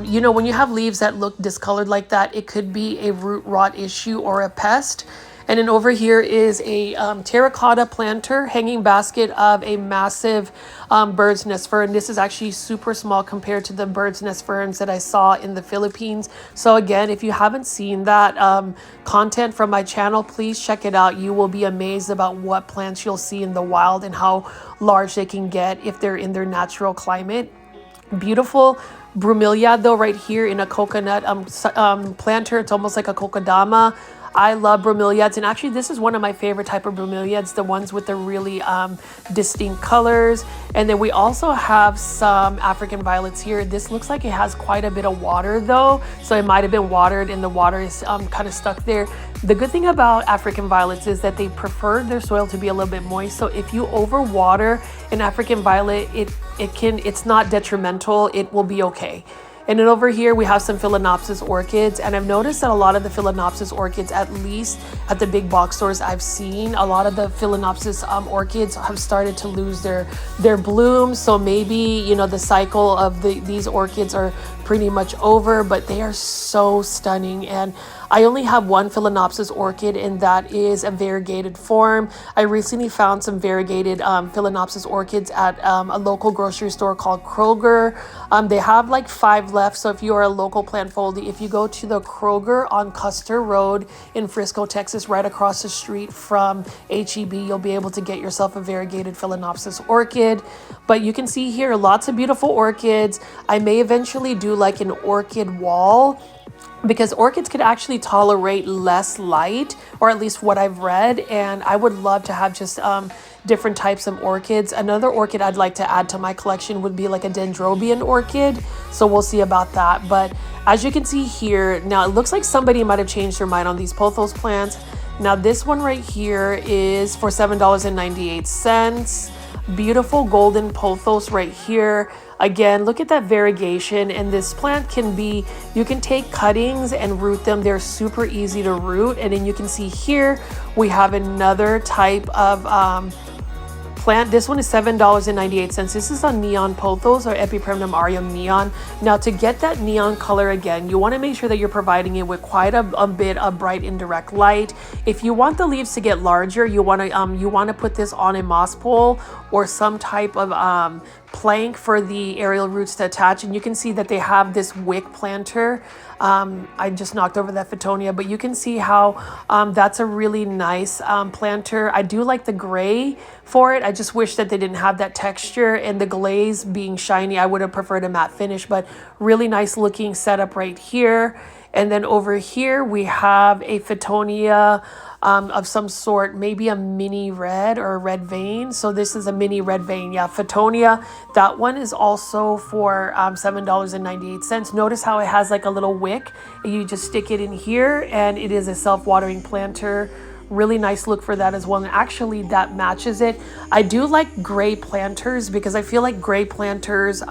You know, when you have leaves that look discolored like that, it could be a root rot issue or a pest. And then over here is a terracotta planter hanging basket of a massive bird's nest fern. This is actually super small compared to the bird's nest ferns that I saw in the Philippines. So again, if you haven't seen that content from my channel, please check it out. You will be amazed about what plants you'll see in the wild and how large they can get if they're in their natural climate. Beautiful bromeliad though right here in a coconut planter. It's almost like a kokedama. I love bromeliads, and actually this is one of my favorite type of bromeliads, the ones with the really distinct colors. And then we also have some African violets here. This looks like it has quite a bit of water though, so it might have been watered and the water is kind of stuck there. The good thing about African violets is that they prefer their soil to be a little bit moist, so if you overwater an African violet, it's not detrimental, it will be okay. And then over here we have some Phalaenopsis orchids, and I've noticed that a lot of the Phalaenopsis orchids, at least at the big box stores I've seen, a lot of the Phalaenopsis orchids have started to lose their blooms. So maybe, you know, the cycle of these orchids are pretty much over, but they are so stunning. And I only have one Phalaenopsis orchid, and that is a variegated form. I recently found some variegated Phalaenopsis orchids at a local grocery store called Kroger. They have like 5 left, so if you are a local plant foldy, if you go to the Kroger on Custer Road in Frisco, Texas, right across the street from HEB, you'll be able to get yourself a variegated Phalaenopsis orchid. But you can see here lots of beautiful orchids. I may eventually do like an orchid wall, because orchids could actually tolerate less light, or at least what I've read, and I would love to have just different types of orchids. Another orchid I'd like to add to my collection would be like a dendrobium orchid, so we'll see about that. But as you can see here, now it looks like somebody might have changed their mind on these pothos plants. Now this one right here is for $7.98. Beautiful golden pothos right here. Again, look at that variegation, and this plant can be, you can take cuttings and root them. They're super easy to root. And then you can see here we have another type of plant. This one is $7.98. This is a neon pothos, or Epipremnum aureum neon. Now to get that neon color, again, you want to make sure that you're providing it with quite a bit of bright indirect light. If you want the leaves to get larger, you want to put this on a moss pole or some type of plank for the aerial roots to attach. And you can see that they have this wick planter. I just knocked over that Photonia, but you can see how that's a really nice planter. I do like the gray for it. I just wish that they didn't have that texture, and the glaze being shiny, I would have preferred a matte finish, but really nice looking setup right here. And then over here we have a Photonia of some sort, maybe a mini red or a red vein. So this is a mini red vein. Yeah, Photonia. That one is also for $7.98. Notice how it has like a little wick. You just stick it in here, and it is a self-watering planter. Really nice look for that as well. And actually that matches it. I do like gray planters because I feel like gray planters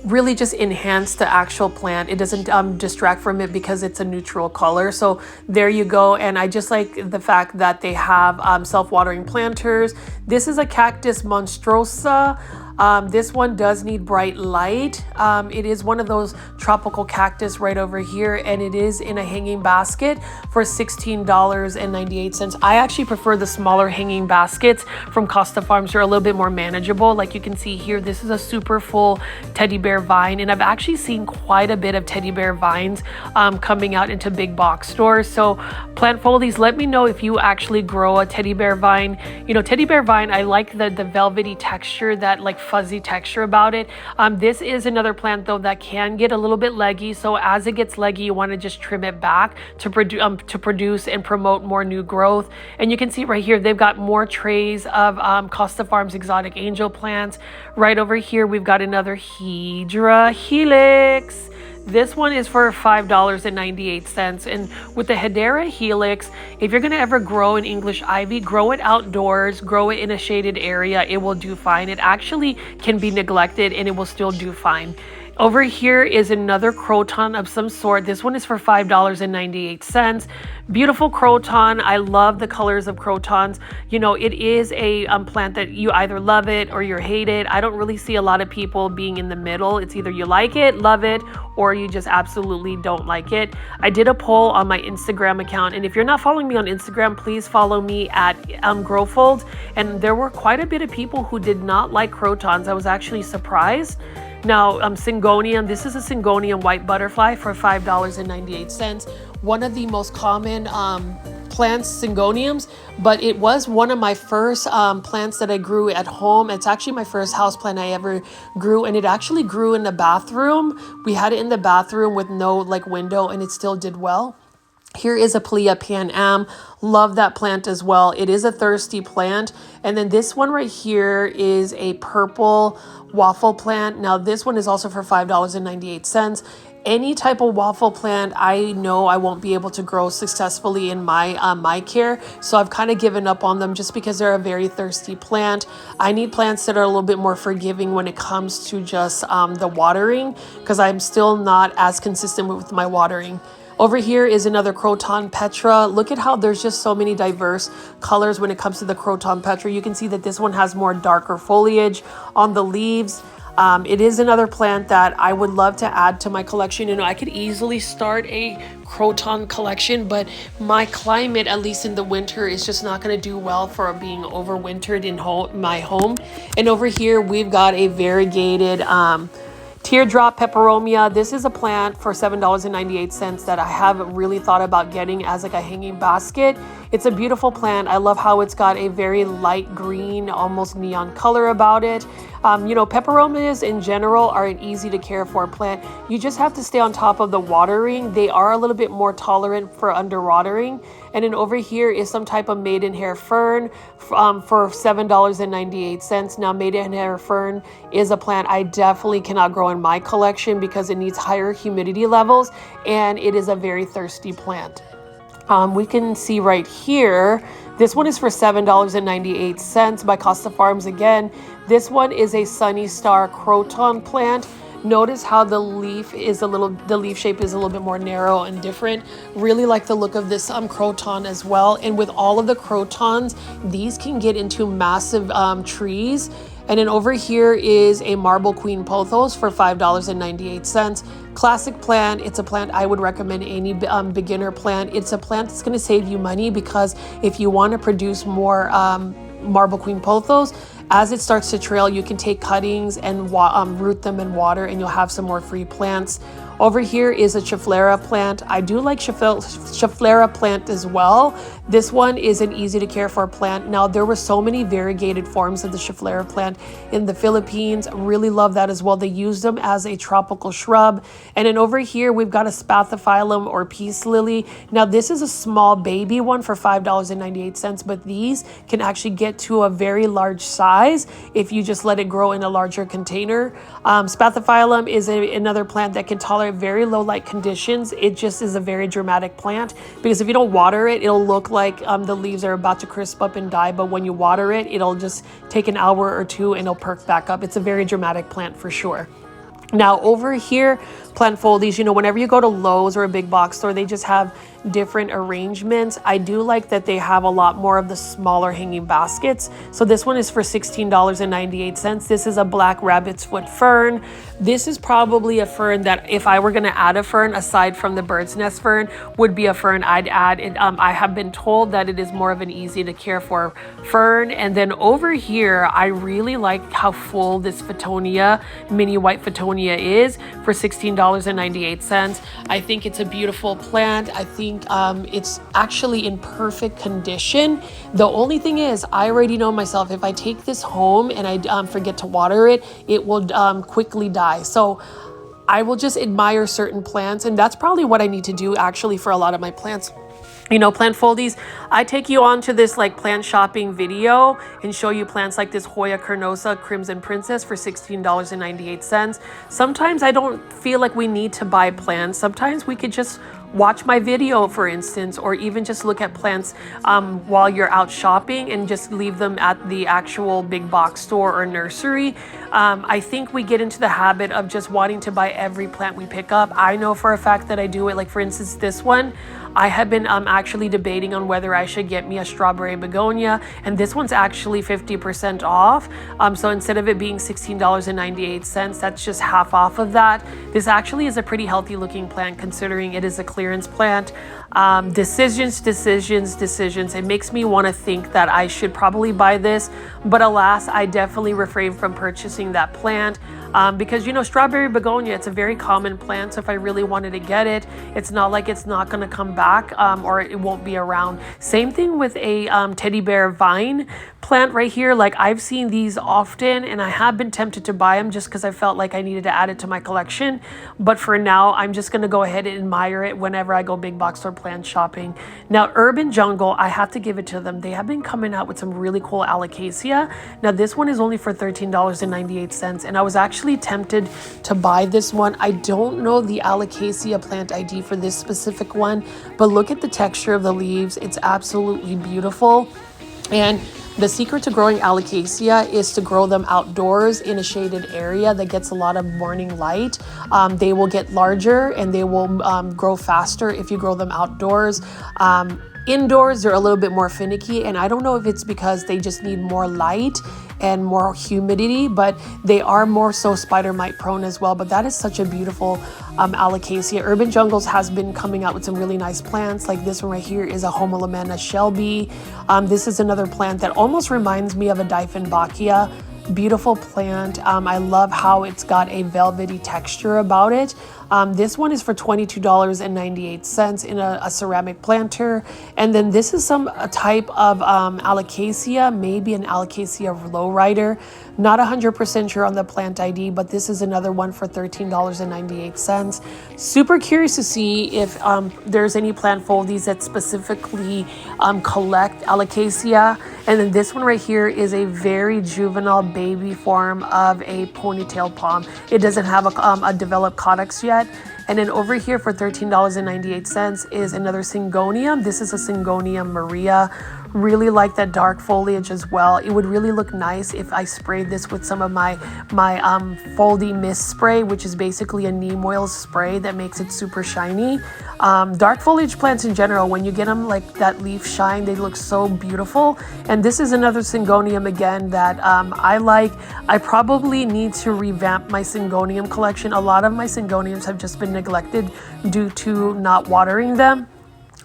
really just enhance the actual plant. It doesn't distract from it because it's a neutral color. So there you go. And I just like the fact that they have self-watering planters. This is a Cactus monstrosa. This one does need bright light. It is one of those tropical cactus right over here, and it is in a hanging basket for $16.98. I actually prefer the smaller hanging baskets from Costa Farms. They're a little bit more manageable. Like you can see here, this is a super full teddy bear vine, and I've actually seen quite a bit of teddy bear vines coming out into big box stores. So plant foldies, let me know if you actually grow a teddy bear vine. You know, teddy bear vine, I like the velvety texture, that like fuzzy texture about it. This is another plant though that can get a little bit leggy, so as it gets leggy, you want to just trim it back to produce and promote more new growth. And you can see right here they've got more trays of Costa Farms exotic angel plants. Right over here we've got another Hydra helix. This one is for $5.98. And with the Hedera helix, if you're going to ever grow an English ivy, grow it outdoors, grow it in a shaded area, it will do fine. It actually can be neglected and it will still do fine. Over here is another croton of some sort. This one is for $5.98. Beautiful croton. I love the colors of crotons. You know, it is a plant that you either love it or you hate it. I don't really see a lot of people being in the middle. It's either you like it, love it, or you just absolutely don't like it. I did a poll on my Instagram account, and if you're not following me on Instagram, please follow me at Growfold. And there were quite a bit of people who did not like crotons. I was actually surprised. Now, Syngonium, this is a Syngonium white butterfly for $5.98. One of the most common plants, Syngoniums, but it was one of my first plants that I grew at home. It's actually my first house plant I ever grew, and it actually grew in the bathroom. We had it in the bathroom with no window, and it still did well. Here is a Plea Pan Am. Love that plant as well. It is a thirsty plant. And then this one right here is a purple waffle plant. Now this one is also for $5.98. Any type of waffle plant, I know I won't be able to grow successfully in my care. So I've kind of given up on them just because they're a very thirsty plant. I need plants that are a little bit more forgiving when it comes to just the watering, because I'm still not as consistent with my watering. Over here is another Croton Petra. Look at how there's just so many diverse colors when it comes to the Croton Petra. You can see that this one has more darker foliage on the leaves. It is another plant that I would love to add to my collection. You know, I could easily start a Croton collection, but my climate, at least in the winter, is just not going to do well for being overwintered in my home. And over here, we've got a variegated Teardrop Peperomia. This is a plant for $7.98 that I haven't really thought about getting as a hanging basket. It's a beautiful plant. I love how it's got a very light green, almost neon color about it. You know, peperomias in general are an easy to care for plant. You just have to stay on top of the watering. They are a little bit more tolerant for underwatering. And then over here is some type of maidenhair fern for $7.98. Now, maidenhair fern is a plant I definitely cannot grow in my collection because it needs higher humidity levels, and it is a very thirsty plant. We can see right here, this one is for $7.98 by Costa Farms again. This one is a Sunny Star Croton plant. Notice how the leaf shape is a little bit more narrow and different. Really like the look of this croton as well. And with all of the crotons, these can get into massive trees. And then over here is a Marble Queen Pothos for $5.98. Classic plant. It's a plant I would recommend any beginner plant. It's a plant that's going to save you money, because if you want to produce more Marble Queen Pothos, as it starts to trail, you can take cuttings and root them in water, and you'll have some more free plants. Over here is a Chiflera plant. I do like Chiflera plant as well. This one is an easy to care for plant. Now, there were so many variegated forms of the Chiflera plant in the Philippines. Really love that as well. They used them as a tropical shrub. And then over here, we've got a Spathiphyllum or peace lily. Now, this is a small baby one for $5.98, but these can actually get to a very large size if you just let it grow in a larger container. Spathiphyllum is another plant that can tolerate very low light conditions. It just is a very dramatic plant, because if you don't water it, it'll look like the leaves are about to crisp up and die, but when you water it, it'll just take an hour or two and it'll perk back up. It's a very dramatic plant for sure. Now over here, plant foldies, you know, whenever you go to Lowe's or a big box store, they just have different arrangements. I do like that they have a lot more of the smaller hanging baskets. So this one is for $16.98. This is a black rabbit's foot fern. This is probably a fern that if I were going to add a fern aside from the bird's nest fern, would be a fern I'd add. I have been told that it is more of an easy to care for fern. And then over here, I really like how full this Fittonia, mini white Fittonia is for $16.98. I think it's a beautiful plant. I think it's actually in perfect condition. The only thing is, I already know myself, if I take this home and I forget to water it, it will quickly die. So I will just admire certain plants, and that's probably what I need to do actually for a lot of my plants. You know, plant foldies, I take you on to this like plant shopping video and show you plants like this Hoya carnosa Crimson Princess for $16.98. Sometimes I don't feel like we need to buy plants. Sometimes we could just watch my video, for instance, or even just look at plants while you're out shopping and just leave them at the actual big box store or nursery. I think we get into the habit of just wanting to buy every plant we pick up. I know for a fact that I do it. Like for instance, this one, I have been actually debating on whether I should get me a strawberry begonia, and this one's actually 50% off. So instead of it being $16.98, that's just half off of that. This actually is a pretty healthy looking plant considering it is a clearance plant. Decisions. It makes me want to think that I should probably buy this, but alas, I definitely refrain from purchasing that plant. Because you know, strawberry begonia, it's a very common plant, so if I really wanted to get it, it's not like it's not going to come back or it won't be around. Same thing with a teddy bear vine plant right here. Like I've seen these often and I have been tempted to buy them just because I felt like I needed to add it to my collection, but for now I'm just going to go ahead and admire it whenever I go big box store plant shopping. Now Urban Jungle, I have to give it to them. They have been coming out with some really cool alocasia. Now this one is only for $13.98, and I was actually tempted to buy this one. I don't know the alocasia plant ID for this specific one, but look at the texture of the leaves. It's absolutely beautiful. And the secret to growing alocasia is to grow them outdoors in a shaded area that gets a lot of morning light. They will get larger and they will grow faster if you grow them outdoors. Indoors, they're a little bit more finicky, and I don't know if it's because they just need more light and more humidity, but they are more so spider mite prone as well. But that is such a beautiful alocasia. Urban Jungles has been coming out with some really nice plants. Like this one right here is a Homolamena shelby. This is another plant that almost reminds me of a Dieffenbachia. Beautiful plant. I love how it's got a velvety texture about it. This one is for $22.98 in a ceramic planter. And then this is a type of alocasia, maybe an alocasia lowrider. Not 100% sure on the plant ID, but this is another one for $13.98. Super curious to see if there's any plant foldies that specifically collect alocasia. And then this one right here is a very juvenile baby form of a ponytail palm. It doesn't have a developed caudix yet. And then over here for $13.98 is another Syngonium. This is a Syngonium Maria. Really like that dark foliage as well. It would really look nice if I sprayed this with some of my Foldy Mist spray, which is basically a neem oil spray that makes it super shiny. Dark foliage plants in general, when you get them like that leaf shine, they look so beautiful. And this is another Syngonium again that I like. I probably need to revamp my Syngonium collection. A lot of my Syngoniums have just been neglected due to not watering them.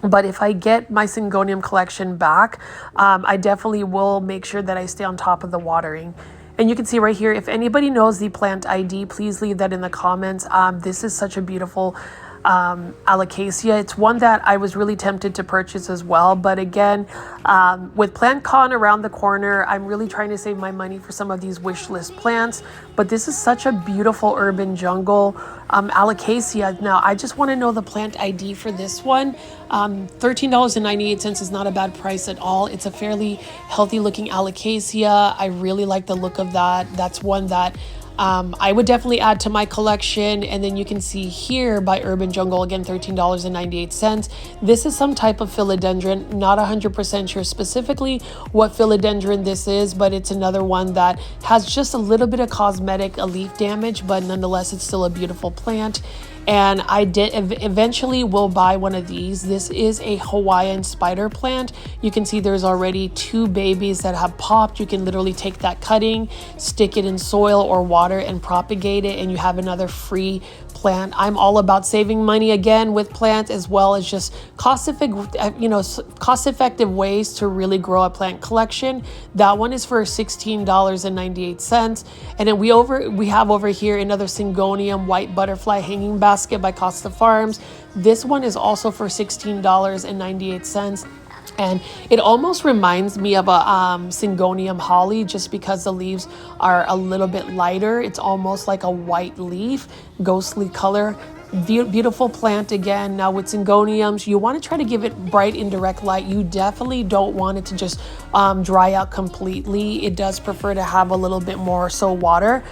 But if I get my Syngonium collection back, I definitely will make sure that I stay on top of the watering. And you can see right here, if anybody knows the plant ID, please leave that in the comments. This is such a beautiful alocasia. It's one that I was really tempted to purchase as well, but again, with PlantCon around the corner, I'm really trying to save my money for some of these wish list plants. But this is such a beautiful Urban Jungle alocasia. Now I just want to know the plant ID for this one. $13.98 is not a bad price at all. It's a fairly healthy looking alocasia. I really like the look of that. That's one that I would definitely add to my collection. And then you can see here by Urban Jungle, again, $13.98. This is some type of philodendron. Not 100% sure specifically what philodendron this is, but it's another one that has just a little bit of cosmetic leaf damage, but nonetheless, it's still a beautiful plant. And I eventually will buy one of these. This is a Hawaiian spider plant. You can see there's already 2 babies that have popped. You can literally take that cutting, stick it in soil or water and propagate it, and you have another free plant. I'm all about saving money again with plants, as well as just cost-effective ways to really grow a plant collection. That one is for $16.98. And then we have over here another Syngonium white butterfly hanging basket by Costa Farms. This one is also for $16.98. And it almost reminds me of a Syngonium holly, just because the leaves are a little bit lighter. It's almost like a white leaf, ghostly color. Beautiful plant again. Now with Syngoniums, you want to try to give it bright indirect light. You definitely don't want it to just dry out completely. It does prefer to have a little bit more so water.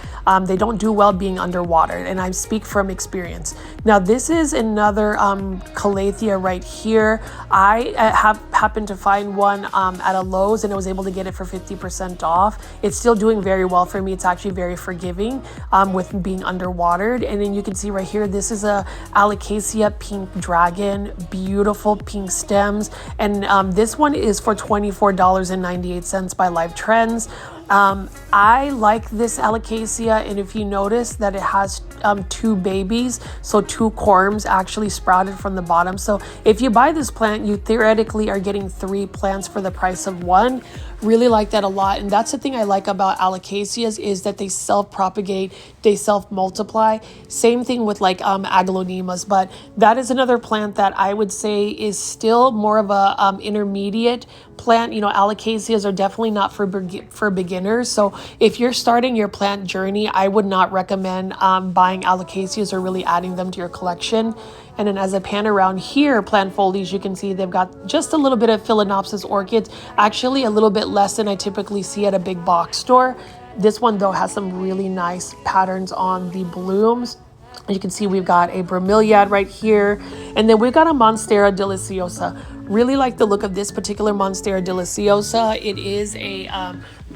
They don't do well being underwater, and I speak from experience. Now this is another calathea right here. I have happened to find one at a Lowe's, and I was able to get it for 50% off. It's still doing very well for me. It's actually very forgiving with being underwatered. And then you can see right here, this is a Alocasia pink dragon, beautiful pink stems. And this one is for $24.98 by Live Trends. I like this Alocasia, and if you notice that it has two babies, so two corms actually sprouted from the bottom. So if you buy this plant, you theoretically are getting 3 plants for the price of 1. Really like that a lot. And that's the thing I like about Alocasias, is that they self-propagate, they self-multiply. Same thing with like aglaonemas, but that is another plant that I would say is still more of a intermediate plant. You know, Alocasias are definitely not for beginners. So if you're starting your plant journey, I would not recommend buying Alocasias or really adding them to your collection. And then as I pan around here, plant foliage, you can see they've got just a little bit of Phalaenopsis orchids, actually a little bit less than I typically see at a big box store. This one though has some really nice patterns on the blooms. You can see we've got a bromeliad right here, and then we've got a Monstera deliciosa. Really like the look of this particular Monstera deliciosa. It is a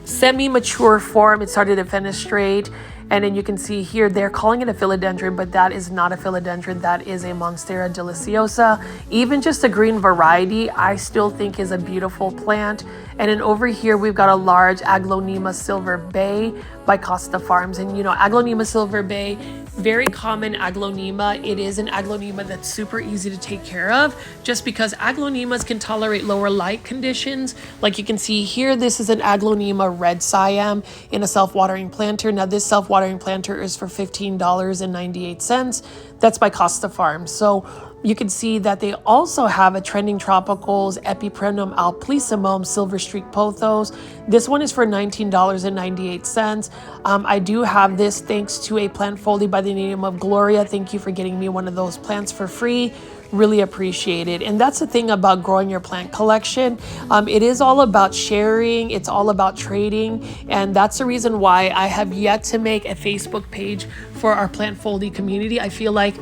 semi-mature form. It started to fenestrate, and then you can see here they're calling it a philodendron, but that is not a philodendron. That is a Monstera deliciosa. Even just a green variety, I still think is a beautiful plant. And then over here we've got a large Aglaonema Silver Bay by Costa Farms. And you know, Aglaonema Silver Bay, very common aglaonema. It is an aglaonema that's super easy to take care of, just because aglaonemas can tolerate lower light conditions. Like you can see here, this is an Aglaonema Red Siam in a self-watering planter. Now this self-watering planter is for $15.98. That's by Costa Farms. So you can see that they also have a Trending Tropicals Epipremnum alplissimum Silver Streak Pothos. This one is for $19.98. I do have this thanks to a plant foley by the name of Gloria. Thank you for getting me one of those plants for free. Really appreciate it. And that's the thing about growing your plant collection. It is all about sharing. It's all about trading. And that's the reason why I have yet to make a Facebook page for our plant foley community. I feel like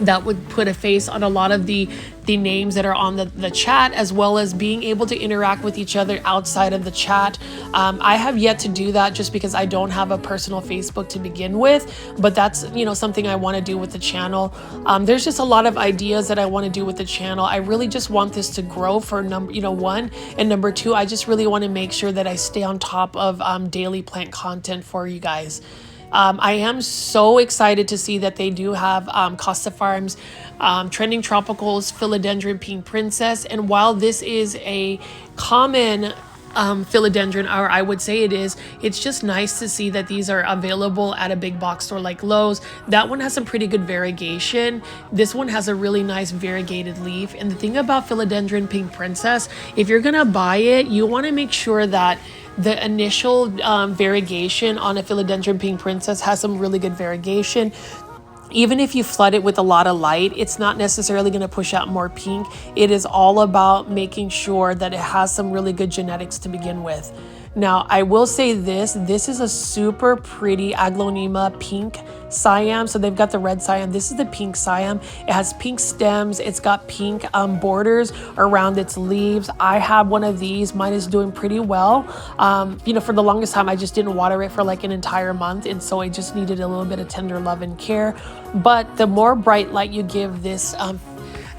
that would put a face on a lot of the names that are on the chat, as well as being able to interact with each other outside of the chat. I have yet to do that just because I don't have a personal Facebook to begin with, but that's, you know, something I want to do with the channel. There's just a lot of ideas that I want to do with the channel. I really just want this to grow for one, and number two, I just really want to make sure that I stay on top of daily plant content for you guys. I am so excited to see that they do have Costa Farms Trending Tropicals Philodendron Pink Princess. And while this is a common philodendron, or I would say it is, it's just nice to see that these are available at a big box store like Lowe's. That one has some pretty good variegation. This one has a really nice variegated leaf. And the thing about Philodendron Pink Princess, if you're gonna buy it, you want to make sure that the initial variegation on a Philodendron Pink Princess has some really good variegation. Even if you flood it with a lot of light, it's not necessarily going to push out more pink. It is all about making sure that it has some really good genetics to begin with. Now, I will say this is a super pretty Aglaonema pink Siam. So they've got the red Siam. This is the pink Siam. It has pink stems. It's got pink borders around its leaves. I have one of these. Mine is doing pretty well. You know, for the longest time, I just didn't water it for like an entire month. And so I just needed a little bit of tender love and care. But the more bright light you give this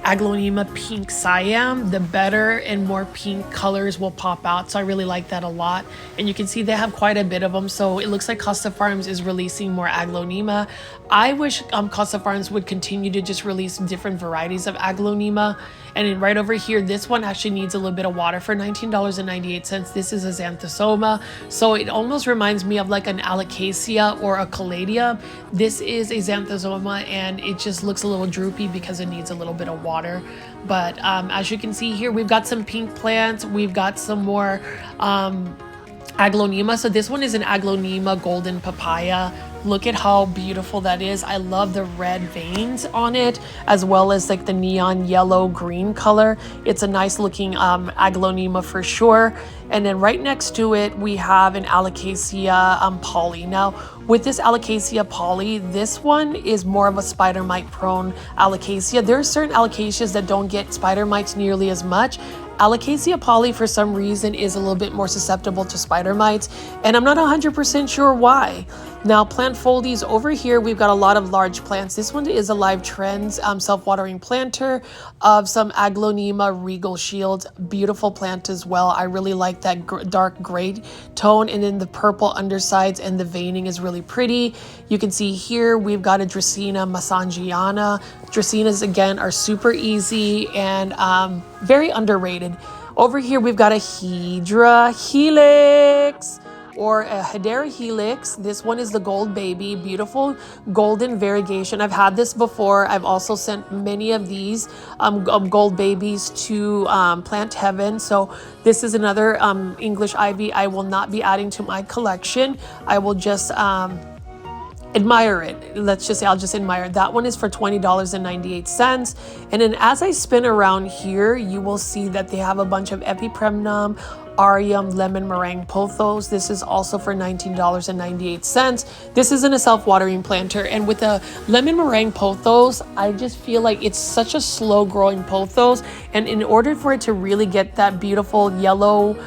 Aglaonema pink Siam, the better and more pink colors will pop out. So I really like that a lot. And you can see they have quite a bit of them. So it looks like Costa Farms is releasing more Aglaonema. I wish Costa Farms would continue to just release different varieties of Aglaonema. And then right over here, this one actually needs a little bit of water for $19.98. This is a Xanthosoma. So it almost reminds me of like an Alocasia or a Caladia. This is a Xanthosoma, and it just looks a little droopy because it needs a little bit of water. But as you can see here, we've got some pink plants. We've got some more Aglaonema. So this one is an Aglaonema Golden Papaya. Look at how beautiful that is. I love the red veins on it, as well as like the neon yellow green color. It's a nice looking Aglaonema for sure. And then right next to it, we have an Alocasia poly. Now, With this Alocasia poly, this one is more of a spider mite prone Alocasia. There are certain Alocasias that don't get spider mites nearly as much. Alocasia poly, for some reason, is a little bit more susceptible to spider mites, and I'm not 100% sure why. Now, plant foldies over here, we've got a lot of large plants. This one is a Live Trends self-watering planter of some Aglonema Regal Shields. Beautiful plant as well. I really like that dark gray tone, and then the purple undersides and the veining is really pretty. You can see here we've got a Dracaena Massangiana. Dracaenas, again, are super easy and very underrated. Over here, we've got a Hedera Helix, or a Hedera Helix. This one is the gold baby, beautiful golden variegation. I've had this before. I've also sent many of these gold babies to Plant Heaven. So this is another English ivy I will not be adding to my collection. I will just admire it. Let's just say I'll just admire it. That one is for $20.98. And then as I spin around here, you will see that they have a bunch of Epipremnum, aureum, lemon meringue pothos. This is also for $19.98. This isn't a self-watering planter. And with the lemon meringue pothos, I just feel like it's such a slow growing pothos. And in order for it to really get that beautiful yellow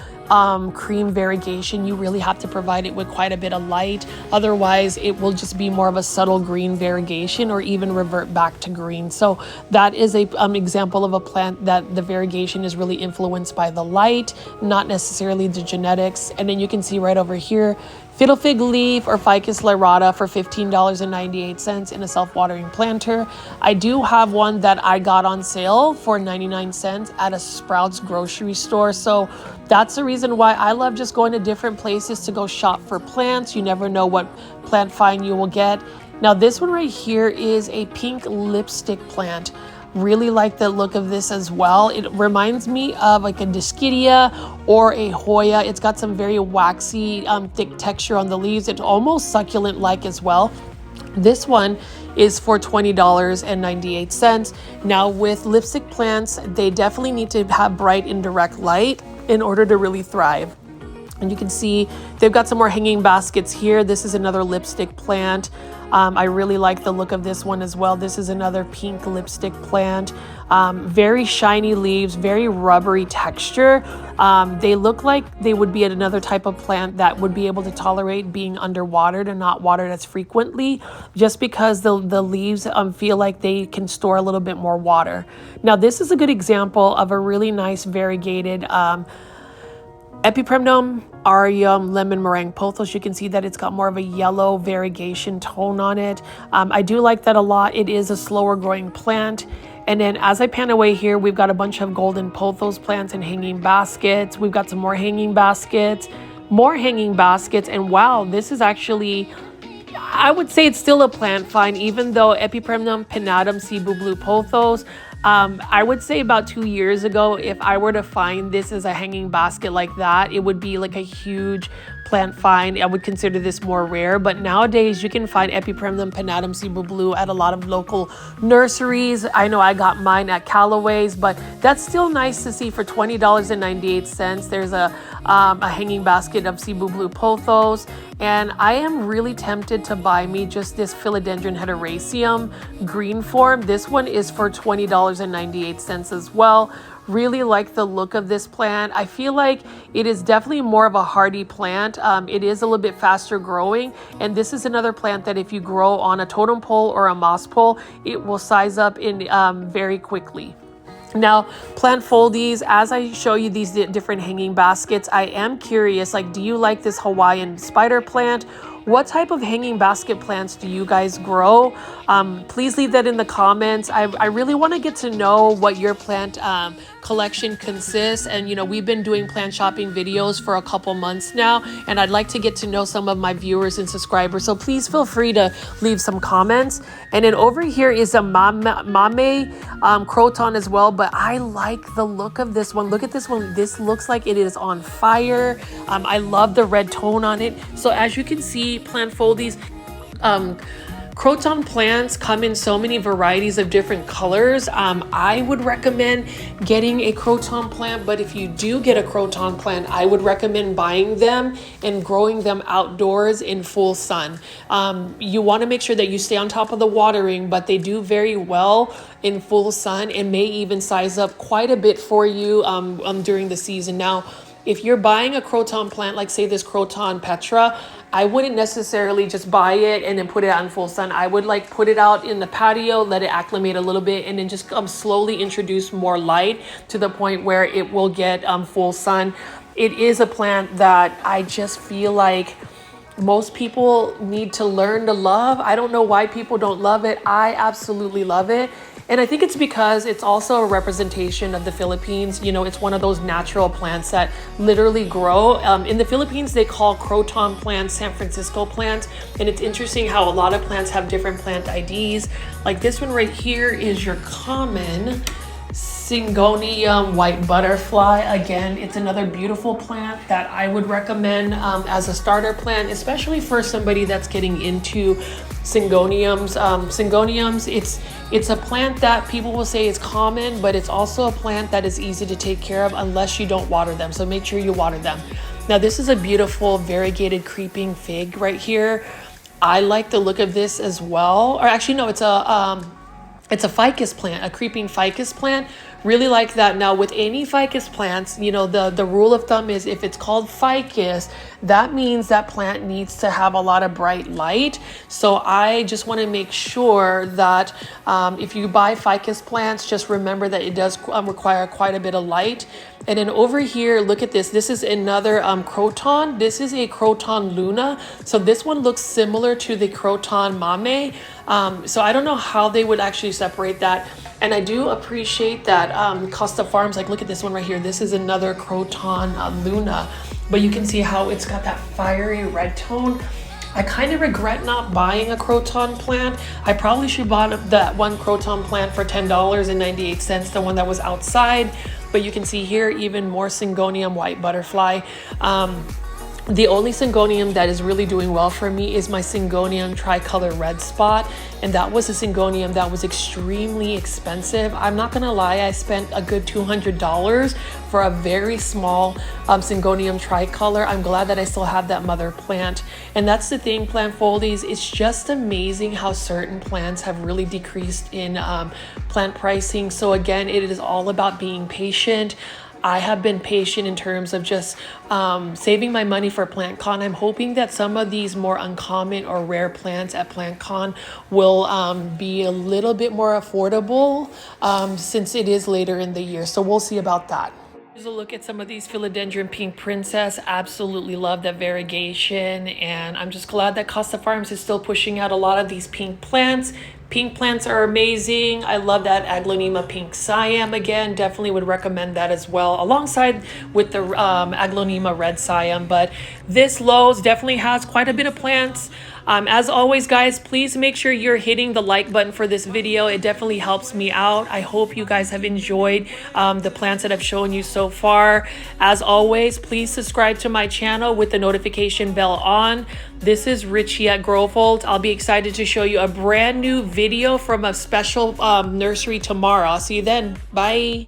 cream variegation, you really have to provide it with quite a bit of light. Otherwise, it will just be more of a subtle green variegation or even revert back to green. So that is a example of a plant that the variegation is really influenced by the light, not necessarily the genetics. And then you can see right over here, Fiddle Fig Leaf or Ficus lyrata for $15.98 in a self-watering planter. I do have one that I got on sale for 99 cents at a Sprouts grocery store. So that's the reason why I love just going to different places to go shop for plants. You never know what plant find you will get. Now this one right here is a pink lipstick plant. Really like the look of this as well. It reminds me of like a Dischidia or a Hoya. It's got some very waxy, thick texture on the leaves. It's almost succulent-like as well. This one is for $20.98. Now with lipstick plants, they definitely need to have bright indirect light in order to really thrive. And you can see they've got some more hanging baskets here. This is another lipstick plant. I really like the look of this one as well. This is another pink lipstick plant. Very shiny leaves, very rubbery texture. They look like they would be another type of plant that would be able to tolerate being underwatered and not watered as frequently, just because the leaves feel like they can store a little bit more water. Now this is a good example of a really nice variegated Epipremnum, aureum, lemon meringue pothos. You can see that it's got more of a yellow variegation tone on it. I do like that a lot. It is a slower growing plant. And then as I pan away here, we've got a bunch of golden pothos plants and hanging baskets. We've got some more hanging baskets, and wow, this is actually, I would say it's still a plant find, even though Epipremnum pinnatum cebu blue pothos, I would say about 2 years ago, if I were to find this as a hanging basket like that, it would be like a huge plant find. I would consider this more rare, but nowadays you can find Epipremnum pinnatum cebu blue at a lot of local nurseries. I know I got mine at Callaway's, but that's still nice to see for $20.98. There's a hanging basket of cebu blue pothos, and I am really tempted to buy me just this philodendron heteroraceum green form. This one is for $20.98 as well. Really like the look of this plant. I feel like it is definitely more of a hardy plant. It is a little bit faster growing, and this is another plant that if you grow on a totem pole or a moss pole, it will size up in very quickly. Now, plant foldies, as I show you these different hanging baskets, I am curious, like, do you like this Hawaiian spider plant? What type of hanging basket plants do you guys grow? Please leave that in the comments. I really want to get to know what your plant collection consists. And, you know, we've been doing plant shopping videos for a couple months now, and I'd like to get to know some of my viewers and subscribers. So please feel free to leave some comments. And then over here is a Mame croton as well, but I like the look of this one. Look at this one. This looks like it is on fire. I love the red tone on it. So as you can see, plant foldies Croton plants come in so many varieties of different colors. I would recommend getting a croton plant, but if you do get a croton plant, I would recommend buying them and growing them outdoors in full sun. You want to make sure that you stay on top of the watering, but they do very well in full sun and may even size up quite a bit for you during the season. Now, if you're buying a croton plant, like say this croton petra, I wouldn't necessarily just buy it and then put it out in full sun. I would like put it out in the patio, let it acclimate a little bit, and then just slowly introduce more light to the point where it will get full sun. It is a plant that I just feel like most people need to learn to love. I don't know why people don't love it. I absolutely love it. And I think it's because it's also a representation of the Philippines. You know, it's one of those natural plants that literally grow. In the Philippines, they call croton plants San Francisco plants. And it's interesting how a lot of plants have different plant IDs. Like this one right here is your common Syngonium white butterfly. Again, it's another beautiful plant that I would recommend as a starter plant, especially for somebody that's getting into Syngoniums. Syngoniums, it's a plant that people will say is common, but it's also a plant that is easy to take care of unless you don't water them. So make sure you water them. Now this is a beautiful variegated creeping fig right here. I like the look of this as well. Or actually, no, it's a ficus plant, a creeping ficus plant. Really like that. Now with any ficus plants, you know, the rule of thumb is if it's called ficus, that means that plant needs to have a lot of bright light. So I just want to make sure that if you buy ficus plants, just remember that it does require quite a bit of light. And then over here, look at this. This is another croton. This is a croton luna. So this one looks similar to the croton mame. So I don't know how they would actually separate that. And I do appreciate that Costa Farms, like look at this one right here. This is another croton luna, but you can see how it's got that fiery red tone. I kind of regret not buying a croton plant. I probably should bought that one croton plant for $10.98, the one that was outside. But you can see here even more Syngonium white butterfly. The only Syngonium that is really doing well for me is my Syngonium tricolor red spot. And that was a Syngonium that was extremely expensive. I'm not gonna lie, I spent a good $200 for a very small Syngonium tricolor. I'm glad that I still have that mother plant. And that's the thing, plant foldies, it's just amazing how certain plants have really decreased in plant pricing. So again, it is all about being patient. I have been patient in terms of just saving my money for PlantCon. I'm hoping that some of these more uncommon or rare plants at PlantCon will be a little bit more affordable since it is later in the year. So we'll see about that. Here's a look at some of these philodendron pink princess. Absolutely love that variegation, and I'm just glad that Costa Farms is still pushing out a lot of these pink plants. Pink plants are amazing. I love that Aglaonema pink Siam. Again, definitely would recommend that as well, alongside with the Aglaonema red Siam. But this Lowe's definitely has quite a bit of plants. As always, guys, please make sure you're hitting the like button for this video. It definitely helps me out. I hope you guys have enjoyed the plants that I've shown you so far. As always, please subscribe to my channel with the notification bell on. This is Richie at Growfold. I'll be excited to show you a brand new video from a special nursery tomorrow. I'll see you then. Bye.